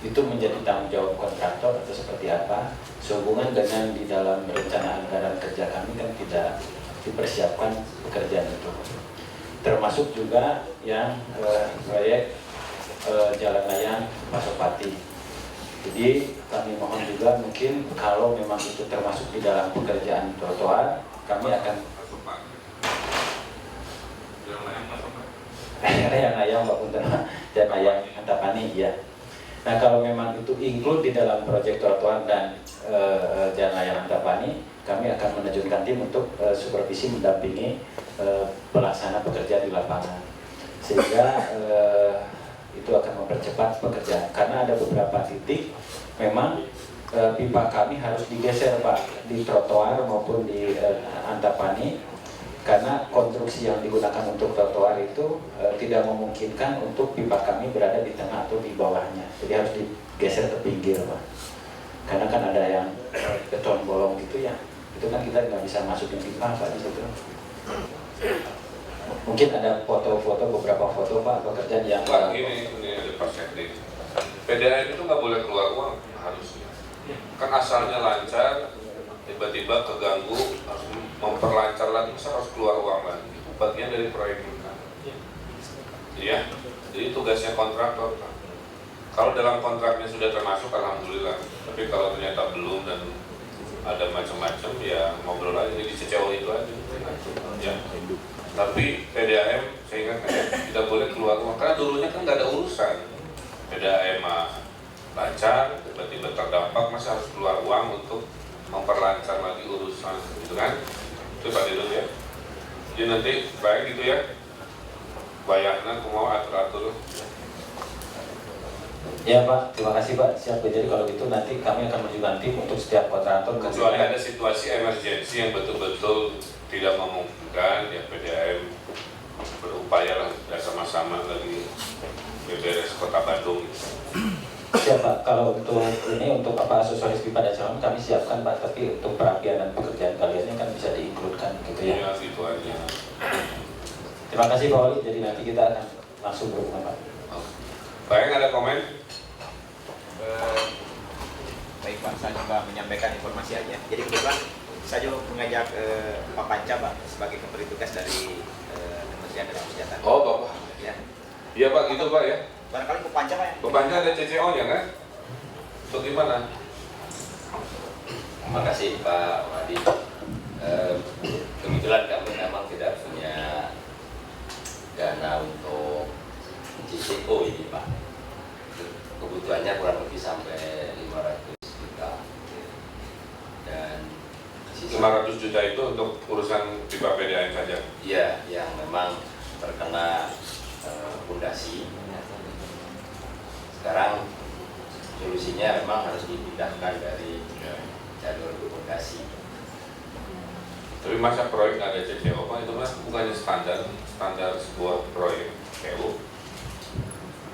itu menjadi tanggung jawab kontraktor atau seperti apa? Sehubungan dengan di dalam rencana anggaran kerja kami kan tidak dipersiapkan pekerjaan itu. Termasuk juga yang proyek Jalan Layang Pasopati. Jadi kami mohon juga mungkin kalau memang itu termasuk di dalam pekerjaan trotoar, kami akan Jalan Layang Mbak Punten, Jalan Layang Antapani ya. Nah kalau memang itu include di dalam proyek trotoar dan Jalan Layang Antapani, kami akan menerjunkan tim untuk supervisi mendampingi pelaksana pekerjaan di lapangan, sehingga itu akan mempercepat pekerjaan. Karena ada beberapa titik memang pipa kami harus digeser Pak di trotoar maupun di Antapani, karena konstruksi yang digunakan untuk trotoar itu tidak memungkinkan untuk pipa kami berada di tengah atau di bawahnya, jadi harus digeser ke pinggir Pak. Karena kan ada yang beton bolong gitu ya, itu kan kita nggak bisa masukin pipa Pak di situ. Mungkin ada foto-foto, beberapa foto Pak pekerjaan yang Pak, ini ada perspektif. PDAM itu nggak boleh keluar uang harusnya. Kan asalnya lancar, tiba-tiba keganggu, harus memperlancar lagi, masa harus keluar uang lagi. Bagian dari proyek kita. Ya, jadi tugasnya kontraktor Pak. Kalau dalam kontraknya sudah termasuk, alhamdulillah. Tapi kalau ternyata belum dan ada macam-macam, ya ngobrol aja, jadi sejauh itu aja. Ya. Tapi PDAM saya ingatkan ya, tidak boleh keluar uang karena dulunya kan nggak ada urusan. PDAM lancar, tiba-tiba terdampak, masa harus keluar uang untuk memperlancar lagi urusan, gitu kan? Itu Pak Dirut ya. Jadi nanti baik gitu ya. Bayarnya aku mau atur-atur. Ya Pak, terima kasih Pak. Siap. Jadi kalau gitu nanti kami akan menunjukkan tim untuk setiap kontraktor. Kecuali ada situasi emergensi yang betul-betul tidak memungkinkan, ya PDAM berupaya lah sama-sama lagi beres Kota Bandung. Siap Pak. Kalau untuk ini untuk apa aksesoris pipa dan saluran kami siapkan Pak. Tapi untuk perapian dan pekerjaan kalian ini kan bisa diinkludkan gitu ya. Ya gitu aja. Terima kasih Pak Wali. Jadi nanti kita akan langsung berhubungan Pak. Baik, ada komen? Baik Pak, saya coba menyampaikan informasi aja. Jadi kebetulan saya juga mengajak Pak Panca Pak sebagai pemberi tugas dari Kementerian Dalam Senjata. Oh Bapak. Ya. Iya Pak, gitu Pak ya. Barangkali Pak Panca Pak ya. Bebannya ada CCO nya kan? Itu gimana? Terima kasih Pak Wadi. Kebetulan kami memang tidak punya dana untuk CCO ini Pak. Kebutuhannya kurang lebih sampai 500 juta. Dan 500 juta itu untuk urusan pipa PDAM saja? iya, yang memang terkena pondasi. Sekarang solusinya memang harus dipindahkan dari jalur pondasi. Tapi masa proyek ada CCO Pak, itu mas bukannya standar sebuah proyek PU?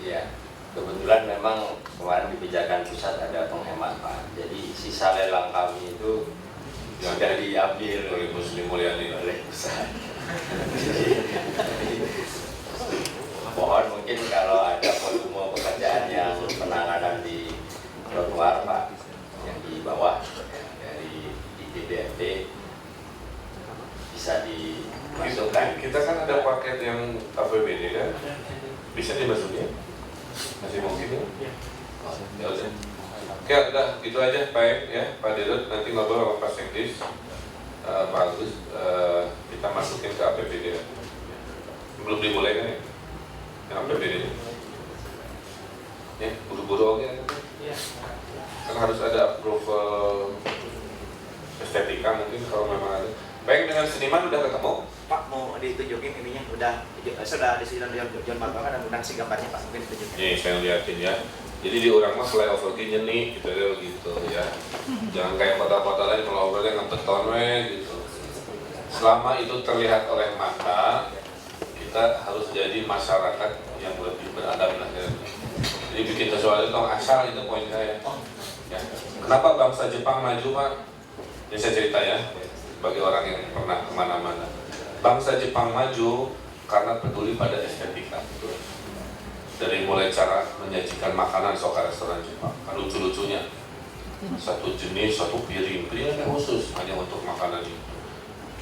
Iya, kebetulan memang kemarin di Pijakan Pusat ada penghemat Pak. Jadi sisa lelang kami itu sudah diambil oleh Bu Sri Mulyani oleh pusat. Mohon mungkin kalau ada volume pekerjaan yang penanganan di trotoar Pak, yang di bawah dari ITBMT bisa dimasukkan. Kita kan ada paket yang APBD bisa dimasukin? Masih mungkin ya? Ya. Oh, ya udah. Oke, udah gitu aja Pak ya, Pak Dirut nanti ngobrol sama Pak Sekdis, Pak Agus, kita masukin ke APBD. Belum dimulai kan ya? Yang APBD ini? Ya, buru-buru oke kan? Ya. Kan harus ada approval estetika mungkin kalau memang ada. Baik, dengan seniman udah ketemu? Pak mau ditunjukin ininya sudah disediakan John Markova dan undang si gambarnya Pak mungkin ditunjukin. Nih saya liatin ya. Jadi di orang mah flyover gini nih gitu ya. Jangan kayak kota-kota lain kalau overnya ngebeton gitu. Selama itu terlihat oleh mata, kita harus jadi masyarakat yang lebih beradab lah ya. Jadi bikin sesuatu itu asal itu poin saya. Ya. Kenapa bangsa Jepang maju Pak? Ini saya cerita ya, bagi orang yang pernah kemana-mana. Bangsa Jepang maju karena peduli pada estetika. Dari mulai cara menyajikan makanan sok restoran Jepang, kan lucu-lucunya. Satu jenis, satu piringnya khusus hanya untuk makanan itu.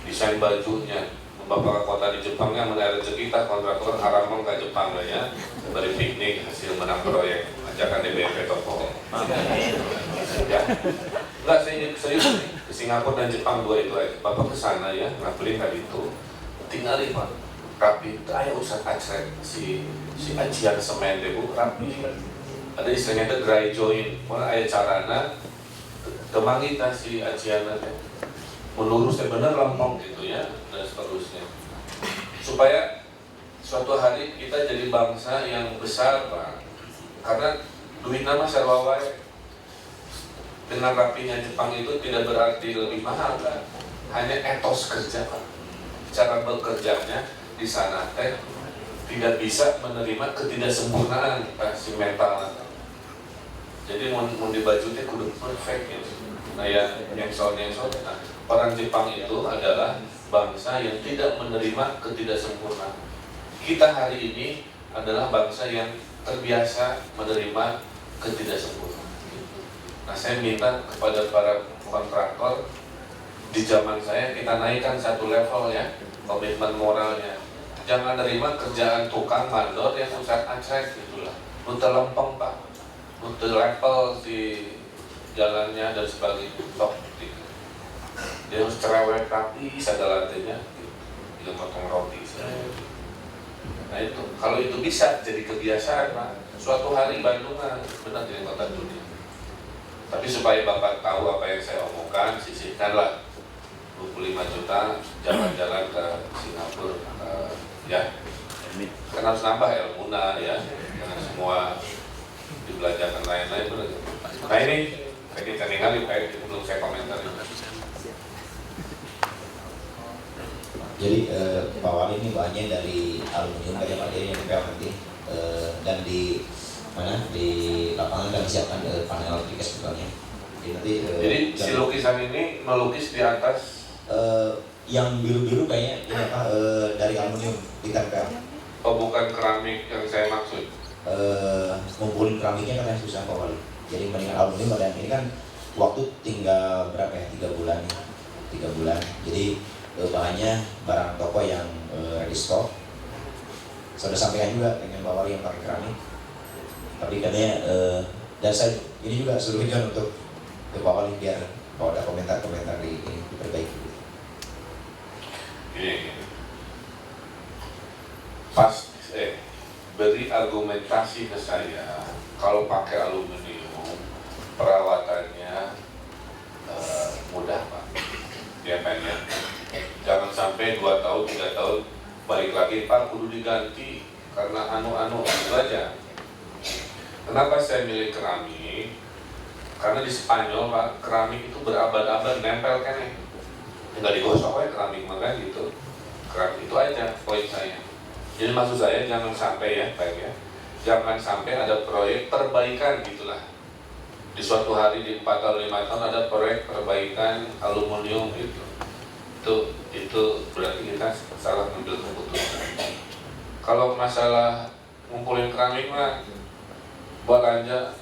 Desain bajunya, Bapak kota di Jepang yang menarik rezeki kita kontraktor haram ke Jepang lah ya. Dari piknik hasil menang proyek, ajakan DBP toko. Ya. Enggak, saya serius nih, ke Singapura dan Jepang dua itu aja. Bapak ke sana ya, ngapelin tadi itu. Tinggal Pak, rapi. Ayo usah acrek si ajian semen deh Bu, rapi. Ada istilahnya itu dry joint. Mana aya carana kemangi si ajian teh. Melurus bener lempeng gitu ya, dan seterusnya. Supaya suatu hari kita jadi bangsa yang besar Pak. Karena duit nama sarwa wae. Dengan rapinya Jepang itu tidak berarti lebih mahal kan? Hanya etos kerja Pak. Cara bekerjanya di sana teh tidak bisa menerima ketidaksempurnaan si mental. Jadi mau di baju teh kudu perfect gitu. Nah ya yang nah, orang Jepang itu adalah bangsa yang tidak menerima ketidaksempurnaan. Kita hari ini adalah bangsa yang terbiasa menerima ketidaksempurnaan. Nah, saya minta kepada para kontraktor di zaman saya kita naikkan satu level ya, komitmen moralnya. Jangan nerima kerjaan tukang mandor yang usah acrek gitulah. Nutel lempeng Pak, nutel level si jalannya dan sebagainya. Top gitu. Dia harus cerewet rapi segala lantainya, dia potong roti. Nah itu, kalau itu bisa jadi kebiasaan Pak. Suatu hari Bandung benar jadi kota dunia. Tapi supaya Bapak tahu apa yang saya omongkan, sisihkanlah 25 juta jalan-jalan ke Singapura ya. Kan harus nambah ilmu ya, jangan semua dibelajarkan lain-lain. Nah ini kita tinggal belum saya komentar. Jadi Pak Wali ini bahannya dari aluminium kayak Pak Dia yang nanti dan di mana di lapangan kan disiapkan panel elektrik sebetulnya. Jadi si lukisan ini melukis di atas yang biru-biru kayaknya ini apa dari aluminium ditempel. Oh bukan keramik yang saya maksud. Ngumpulin keramiknya kan susah Pak Wali. Jadi mendingan aluminium dan ini kan waktu tinggal berapa ya 3 bulan ya. 3 bulan. Jadi bahannya barang toko yang ready stock. Sudah sampaikan juga dengan Pak Wali yang pakai keramik. Tapi katanya dan saya ini juga suruh John untuk ke Pak Wali biar kalau ada komentar-komentar di ini diperbaiki. Gini. Pas beri argumentasi ke saya kalau pakai aluminium perawatannya mudah Pak. Dia pengen jangan sampai 2 tahun 3 tahun balik lagi Pak kudu diganti karena anu itu aja. Kenapa saya milih keramik? Karena di Spanyol Pak, keramik itu berabad-abad nempel kan ya. Nggak digosok ya keramik makan gitu. Keramik itu aja poin saya. Jadi maksud saya jangan sampai ya Pak ya. Jangan sampai ada proyek perbaikan gitulah. Di suatu hari di 4 atau 5 tahun ada proyek perbaikan aluminium itu. Itu berarti kita salah mengambil keputusan. Kalau masalah ngumpulin keramik mah buat aja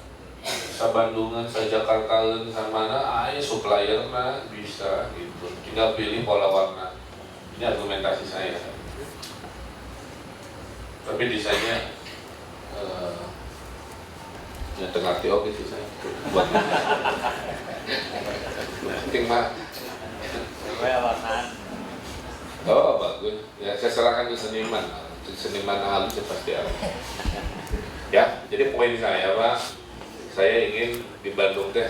Sabandungan, Jakarta, sama mana, supplier mah bisa gitu. Tinggal pilih pola warna. Ini argumentasi saya. Tapi desainnya Ya tengah oke sih saya. Penting mah. Oh bagus. Ya saya serahkan ke seniman. Seniman halus ya pasti ada. Ya, jadi poin saya Pak, saya ingin di Bandung teh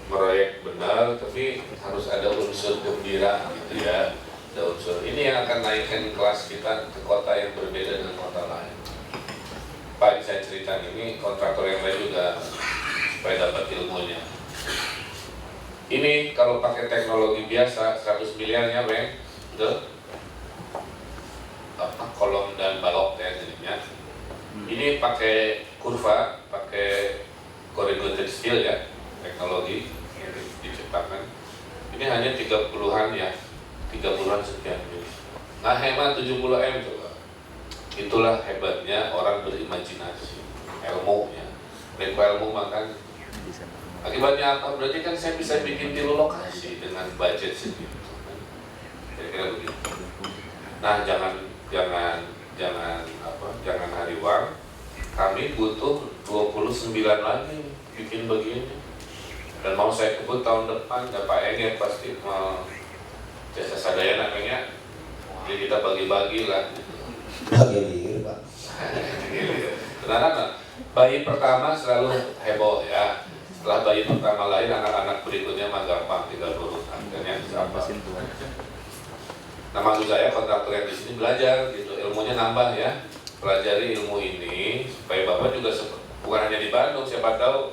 proyek benar, tapi harus ada unsur gembira gitu ya. Ada unsur ini yang akan naikkan kelas kita ke kota yang berbeda dengan kota lain. Pak, saya cerita ini kontraktor yang lain juga supaya dapat ilmunya. Ini kalau pakai teknologi biasa 100 miliarnya Bang, betul? Kolom dan balok ya jadinya. Ini pakai kurva, pakai corrugated steel ya, teknologi yang diciptakan. Ini hanya 30-an ya, 30-an sekian. Nah hemat 70 M coba. Itulah hebatnya orang berimajinasi, ilmunya. Mereka ilmu makan. Akibatnya apa? Berarti kan saya bisa bikin 3 lokasi dengan budget segitu. Kira-kira begitu. Nah jangan hariwang. Kami butuh 29 lagi bikin begini. Dan mau saya kebut tahun depan, Pak Eng pasti mau jasa sadaya namanya. Jadi kita bagi-bagi lah. Bagi Pak. Karena bayi pertama selalu heboh ya. Setelah bayi pertama lahir, anak-anak berikutnya mah gampang, tinggal urutan. Nah maksud saya kontraktor yang di sini belajar gitu, ilmunya nambah ya. Pelajari ilmu ini supaya Bapak juga bukan hanya di Bandung, siapa tahu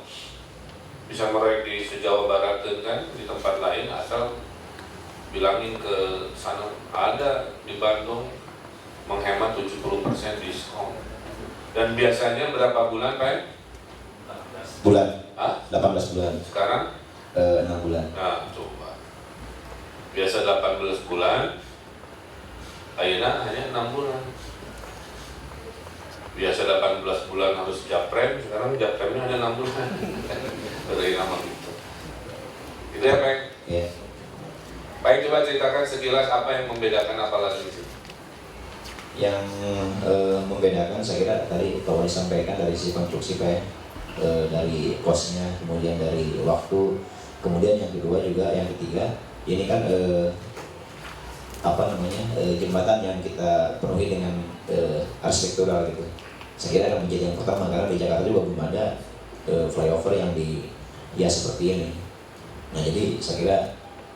bisa meraih di se-Jawa Barat kan, di tempat lain, asal bilangin ke sana ada di Bandung menghemat 70% diskon. Dan biasanya berapa bulan Pak? Bulan. Hah? 18 bulan. Sekarang? 6 bulan. Nah coba. Biasa 18 bulan, ayeuna hanya 6 bulan. Biasa 18 bulan harus japrem, sekarang japremnya hanya 6 bulan. Dari nama gitu. Gitu ya Pak? Iya. Baik, coba ceritakan sekilas apa yang membedakan apalagi di sini. Yang membedakan saya kira tadi kalau disampaikan dari sisi konstruksi Pak, dari kosnya, kemudian dari waktu, kemudian yang kedua juga, yang ketiga, ini kan jembatan yang kita penuhi dengan arsitektural gitu. Saya kira akan menjadi yang pertama karena di Jakarta juga belum ada flyover yang seperti ini. Nah jadi saya kira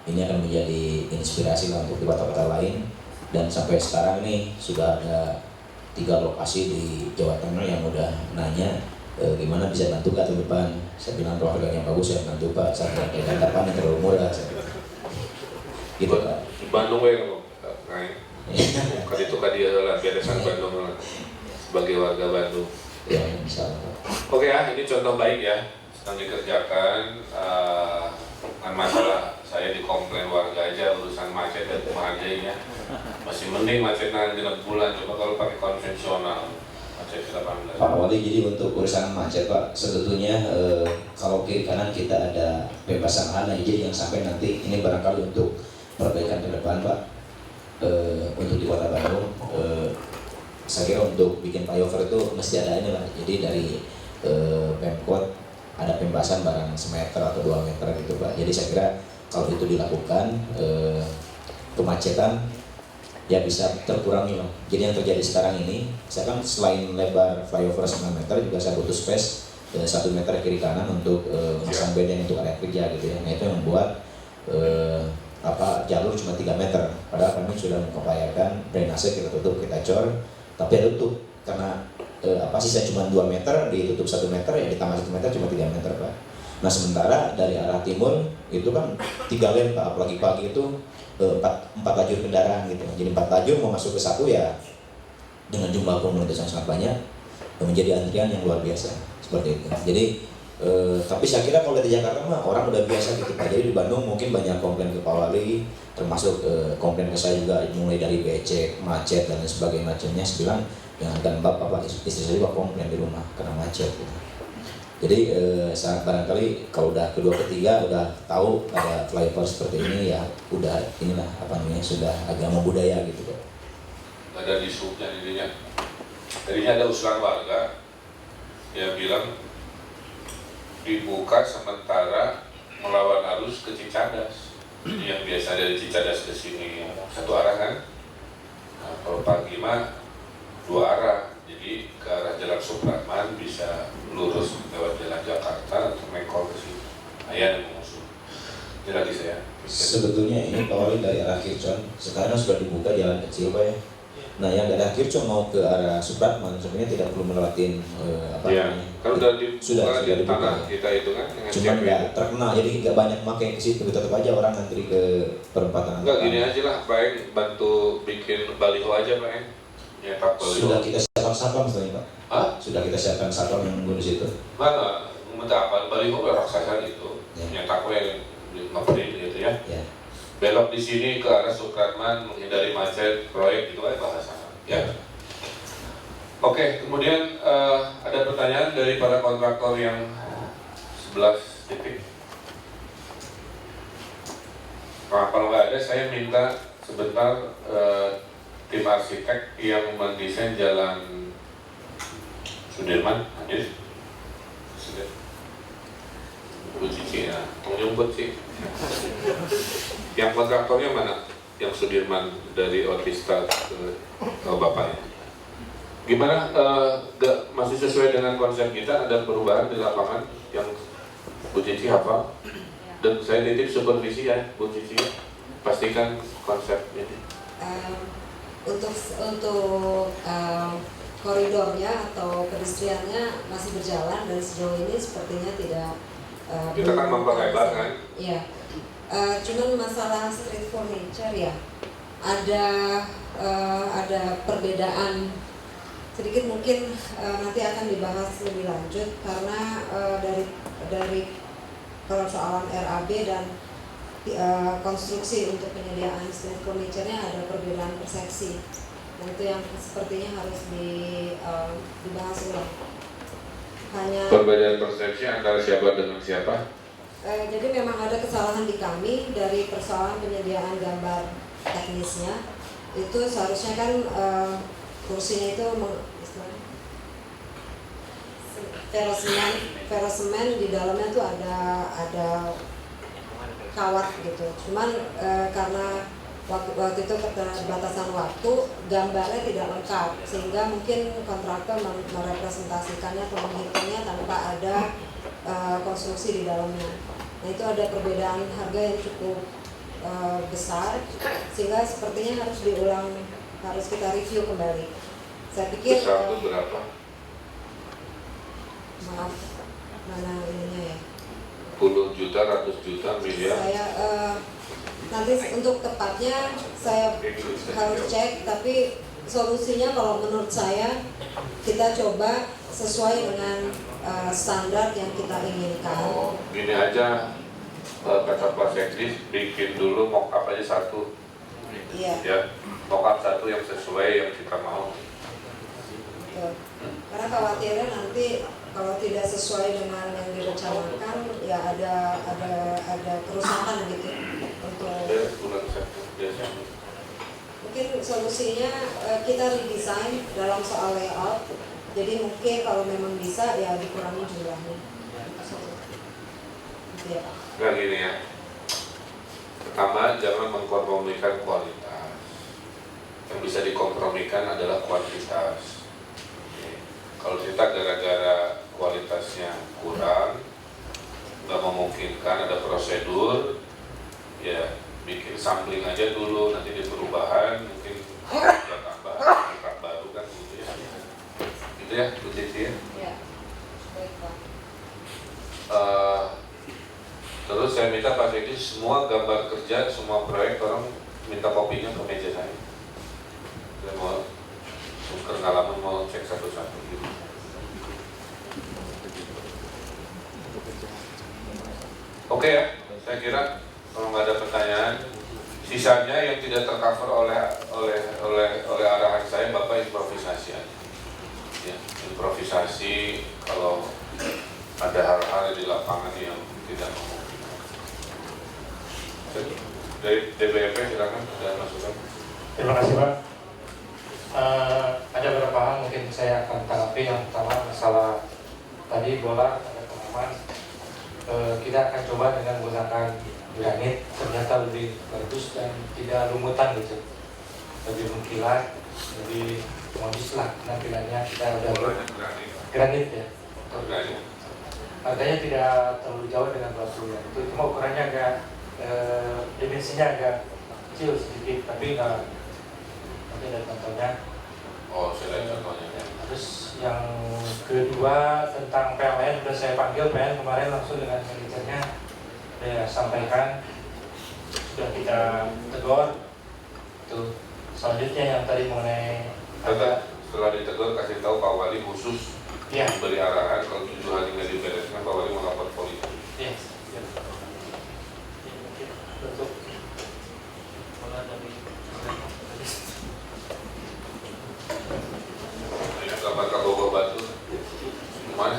ini akan menjadi inspirasi lah untuk di kota-kota lain, dan sampai sekarang nih sudah ada 3 lokasi di Jawa Tengah yang udah nanya gimana bisa bantu ke depan. Saya bilang kalau harganya bagus ya bantu Pak, saya bilang kapan yang terlalu murah. Gitu Pak. Di Bandung ya kok, kali itu dia lah beresan Bandung lah sebagai warga Bandung. Ya insya Allah. Oke ya, ini contoh baik ya sedang dikerjakan. Masalah saya dikomplain warga aja urusan macet dan sebagainya. Masih mending macetnya 6 bulan, coba kalau pakai konvensional macet 18. Pak Wali, jadi untuk urusan macet Pak, sebetulnya kalau kiri kanan kita ada bebasan lahan, jadi yang sampai nanti ini barangkali untuk perbaikan ke depan Pak, untuk di Kota Bandung, saya kira untuk bikin flyover itu mesti ada ini lah. Jadi dari Pemkot ada pembahasan barang semeter atau 2 meter gitu Pak. Jadi saya kira kalau itu dilakukan, kemacetan ya bisa terkurangi lah. Jadi yang terjadi sekarang ini, saya kan selain lebar flyover 9 meter juga saya butuh space 1 meter kiri kanan untuk memasang bedeng untuk area kerja gitu ya. Nah itu yang membuat jalur cuma 3 meter. Padahal kami sudah mengupayakan drainase kita tutup, kita cor, tapi ada tutup karena sisa cuma 2 meter, ditutup 1 meter, ya ditambah 1 meter cuma 3 meter Pak. Nah sementara dari arah timur itu kan 3 lane Pak, apalagi pagi itu 4 lajur kendaraan gitu. Jadi 4 lajur mau masuk ke 1 ya dengan jumlah komunitas yang sangat banyak, menjadi antrian yang luar biasa seperti itu. Jadi tapi saya kira kalau di Jakarta mah orang udah biasa gitu Pak. Jadi di Bandung mungkin banyak komplain ke Pak Wali, termasuk komplain ke saya juga, mulai dari becek, macet dan sebagainya macamnya. Saya bilang dan bapak istri saya juga komplain di rumah karena macet gitu. Jadi saat barangkali kalau udah kedua ketiga udah tahu ada flyover seperti ini ya udah inilah sudah agama budaya gitu Pak. Ada disupnya dirinya. Tadinya ada usulan warga dia bilang dibuka sementara melawan arus ke Cicadas. Jadi yang biasa dari Cicadas ke sini satu arah kan. Nah, kalau pagi mah dua arah. Jadi ke arah Jalan Supratman bisa lurus lewat Jalan Jakarta atau mengkol ke sini. Ayah yang mengusung. Ini lagi saya. Sebetulnya ini Pak Wali dari arah Kircon, sekarang sudah dibuka jalan kecil Pak ya. Nah yang dari arah Kircon mau ke arah Supratman sebenarnya tidak perlu melewati Ya, kan sudah di sudah di dibuka. tanah kita itu kan. Cuman nggak terkenal, jadi nggak banyak pakai ke situ. Tetap aja orang ngantri ke perempatan. Enggak gini aja lah, Pak Eng bantu bikin baliho aja Pak Eng. Nyetak baliho. Sudah kita siapkan satpam sebenarnya Pak. Hah? Sudah kita siapkan satpam yang di situ. Mana? Minta apa? Baliho raksasa gitu. Ya. Nyetak yang ngeprint gitu ya. Ya. Belok di sini ke arah Supratman menghindari macet proyek itu aja bahasa. Ya. Oke, kemudian ada pertanyaan dari para kontraktor yang 11 titik. Nah, kalau nggak ada, saya minta sebentar tim arsitek yang mendesain jalan Sudirman, hadir. Sudah. Bu Cici, ya, tolong nyumput sih. Yang kontraktornya mana? Yang Sudirman dari Otista ke bapaknya. Gimana? Masih sesuai dengan konsep kita? Ada perubahan di lapangan yang Bu Cici hafal? Dan saya titip supervisi ya, Bu Cici. Pastikan konsep ini. Untuk koridornya atau pedestriannya masih berjalan dan sejauh ini sepertinya tidak. Kita kan memperlebar kan? Iya. Cuman masalah street furniture ya, ada perbedaan sedikit mungkin nanti akan dibahas lebih lanjut karena dari persoalan RAB dan konstruksi untuk penyediaan street furniture-nya ada perbedaan persepsi. Nah itu yang sepertinya harus dibahas ulang. Perbedaan persepsi antara siapa dengan siapa? Jadi memang ada kesalahan di kami dari persoalan penyediaan gambar teknisnya. Itu seharusnya kan kursinya itu ferosemen di dalamnya tuh ada kawat gitu. Cuman karena waktu itu keterbatasan waktu, gambarnya tidak lengkap sehingga mungkin kontraktor merepresentasikannya atau menghitungnya tanpa ada konstruksi di dalamnya. Nah itu ada perbedaan harga yang cukup besar sehingga sepertinya harus diulang, harus kita review kembali. Saya pikir besar itu berapa? Maaf, mana ininya ya? 10 juta, ratus juta, miliar? Saya nanti untuk tepatnya saya harus cek, tapi solusinya kalau menurut saya kita coba sesuai dengan standar yang kita inginkan. Oh, gini aja, kata Pak Sekdis, bikin dulu mock-up aja satu. Iya. Ya, mock-up satu yang sesuai yang kita mau. Betul. Karena khawatirnya nanti kalau tidak sesuai dengan yang direncanakan, ya ada kerusakan gitu. Mungkin solusinya kita redesign dalam soal layout. Jadi mungkin kalau memang bisa ya dikurangi jumlahnya. Gitu ya. Nah gini ya, pertama jangan mengkompromikan kualitas. Yang bisa dikompromikan adalah kuantitas. Kalau kita gara-gara kualitasnya kurang, nggak memungkinkan ada prosedur, ya bikin sampling aja dulu, nanti di perubahan mungkin ada tambahan kontrak baru kan gitu ya. Gitu ya, Bu Cici ya. Ya, baik Pak. Terus saya minta Pak Sekdi semua gambar kerja, semua proyek orang minta kopinya ke meja saya. Saya mau pengalaman mau cek satu-satu gitu. Oke ya, saya kira kalau nggak ada pertanyaan, sisanya yang tidak tercover oleh arahan saya, Bapak improvisasi aja. Ya, improvisasi kalau ada hal-hal di lapangan yang tidak memungkinkan. Dari DBP silakan ada masukan. Terima kasih Pak. Ada beberapa hal mungkin saya akan tanggapi. Yang pertama masalah tadi bola ada pengalaman, kita akan coba dengan menggunakan granit, ternyata lebih bagus dan tidak lumutan gitu, lebih mengkilat, lebih modis lah penampilannya. Kita udah granit ya, harganya tidak terlalu jauh dengan batu ya, itu cuma ukurannya agak dimensinya agak kecil sedikit, tapi enggak, nanti ada contohnya. Oh, saya lihat contohnya. Terus yang kedua tentang PLN, sudah saya panggil PLN kemarin langsung dengan manajernya, saya sampaikan, sudah kita tegur. Tuh, selanjutnya yang tadi mengenai Setelah ditegur kasih tahu Pak Wali khusus ya, beri arahan kalau 7 hari nggak dibereskan Pak Wali melapor polisi. ya, bentuk bola dari Dapat kabar batu mana?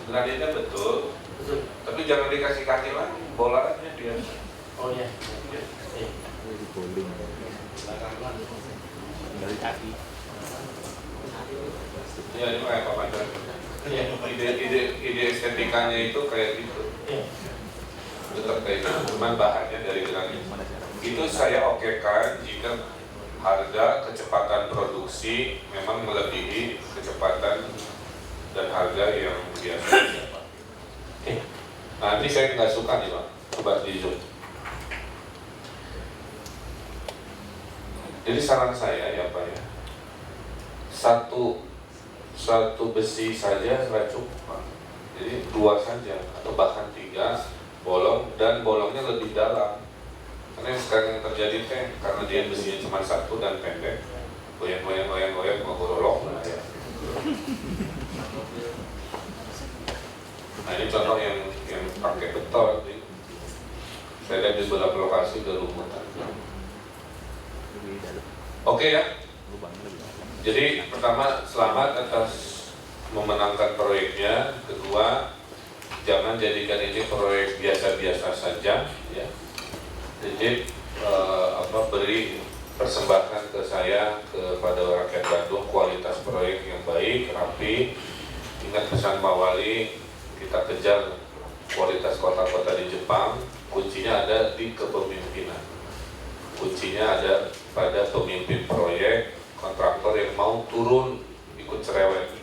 Granitnya betul, tapi jangan dikasih kaki lagi, bolanya dia. oh ya, Dari kaki. Ya ini kayak apa aja. Ide estetikanya itu kayak gitu. Tetap kayak gitu, cuman bahannya dari granit. Itu saya okekan jika harga kecepatan produksi memang melebihi kecepatan dan harga yang biasa. Nah ini saya nggak suka nih Pak, coba di zoom. Jadi saran saya ya Pak ya, satu besi saja nggak cukup Pak. Jadi 2 saja atau bahkan 3 bolong, dan bolongnya lebih dalam. Karena yang sekarang yang terjadi karena dia besinya cuma 1 dan pendek, goyang mau gorolok lah ya. Nah ini contoh yang pakai beton. Saya lihat di beberapa lokasi udah lumutan. Oke ya. Jadi pertama selamat atas memenangkan proyeknya. Kedua, jangan jadikan ini proyek biasa-biasa saja ya. Jadi beri persembahan ke saya, kepada rakyat Bandung, kualitas proyek yang baik, rapi. Ingat pesan Pak Wali, kita kejar kualitas kota-kota di Jepang. Kuncinya ada di kepemimpinan. Kuncinya ada pada pemimpin proyek, kontraktor yang mau turun ikut cerewet.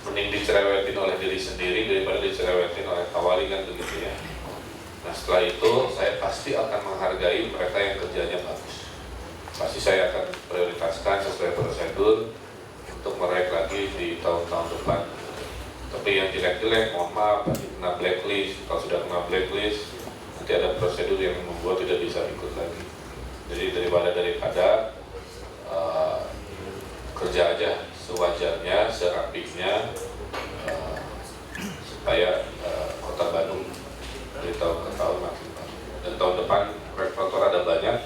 Mending dicerewetin oleh diri sendiri daripada dicerewetin oleh Pak Wali, kan begitu ya. Nah setelah itu saya pasti akan menghargai mereka yang kerjanya bagus. Pasti saya akan prioritaskan sesuai prosedur untuk meraih lagi di tahun-tahun depan. Tapi yang jelek-jelek, mohon maaf, nanti kena blacklist. Kalau sudah kena blacklist, nanti ada prosedur yang membuat tidak bisa ikut lagi. Jadi daripada kerja aja sewajarnya, serapihnya, supaya kota Bandung dari tahun ke tahun makin baik. Dan tahun depan proyek-proyek ada banyak,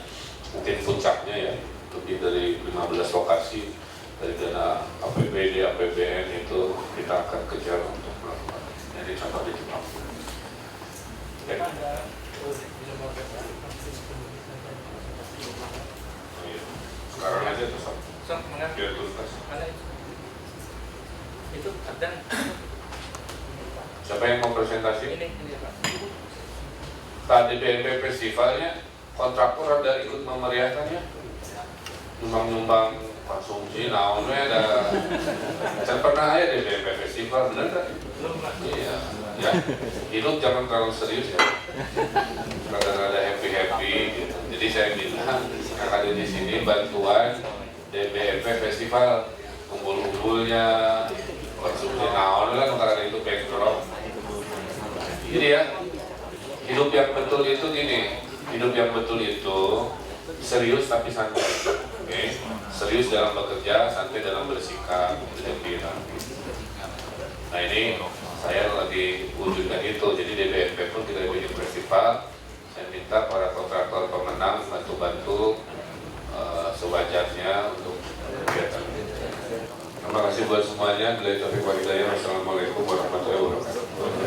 mungkin puncaknya ya, lebih dari 15 lokasi. Dari dana APBD, APBN itu kita akan kejar untuk melakukan. Jadi contoh di Jepang. Ya. Sekarang aja tuh biar tuntas. Itu ada. Siapa yang mau presentasi? Ini Pak. Tadi BNP festivalnya kontraktor ada ikut memeriahkannya, nyumbang konsumsi, naonnya ada. Saya pernah aja di BNP festival, bener kan? Iya, ya. Hidup jangan terlalu serius ya. Kadang-kadang happy gitu. Jadi saya bilang yang ada di sini bantuan BNP festival, kumpul-kumpulnya, konsumsi naon lah, karena itu backdrop. Jadi ya, hidup yang betul itu gini, hidup yang betul itu serius tapi santai. Okay. Serius dalam bekerja, santai dalam bersikap, itu yang bilang. Nah ini saya lagi wujudkan itu. Jadi di BNP pun kita bikin festival. Saya minta para kontraktor pemenang bantu-bantu sewajarnya untuk kegiatan. Terima kasih buat semuanya. Assalamualaikum warahmatullahi wabarakatuh.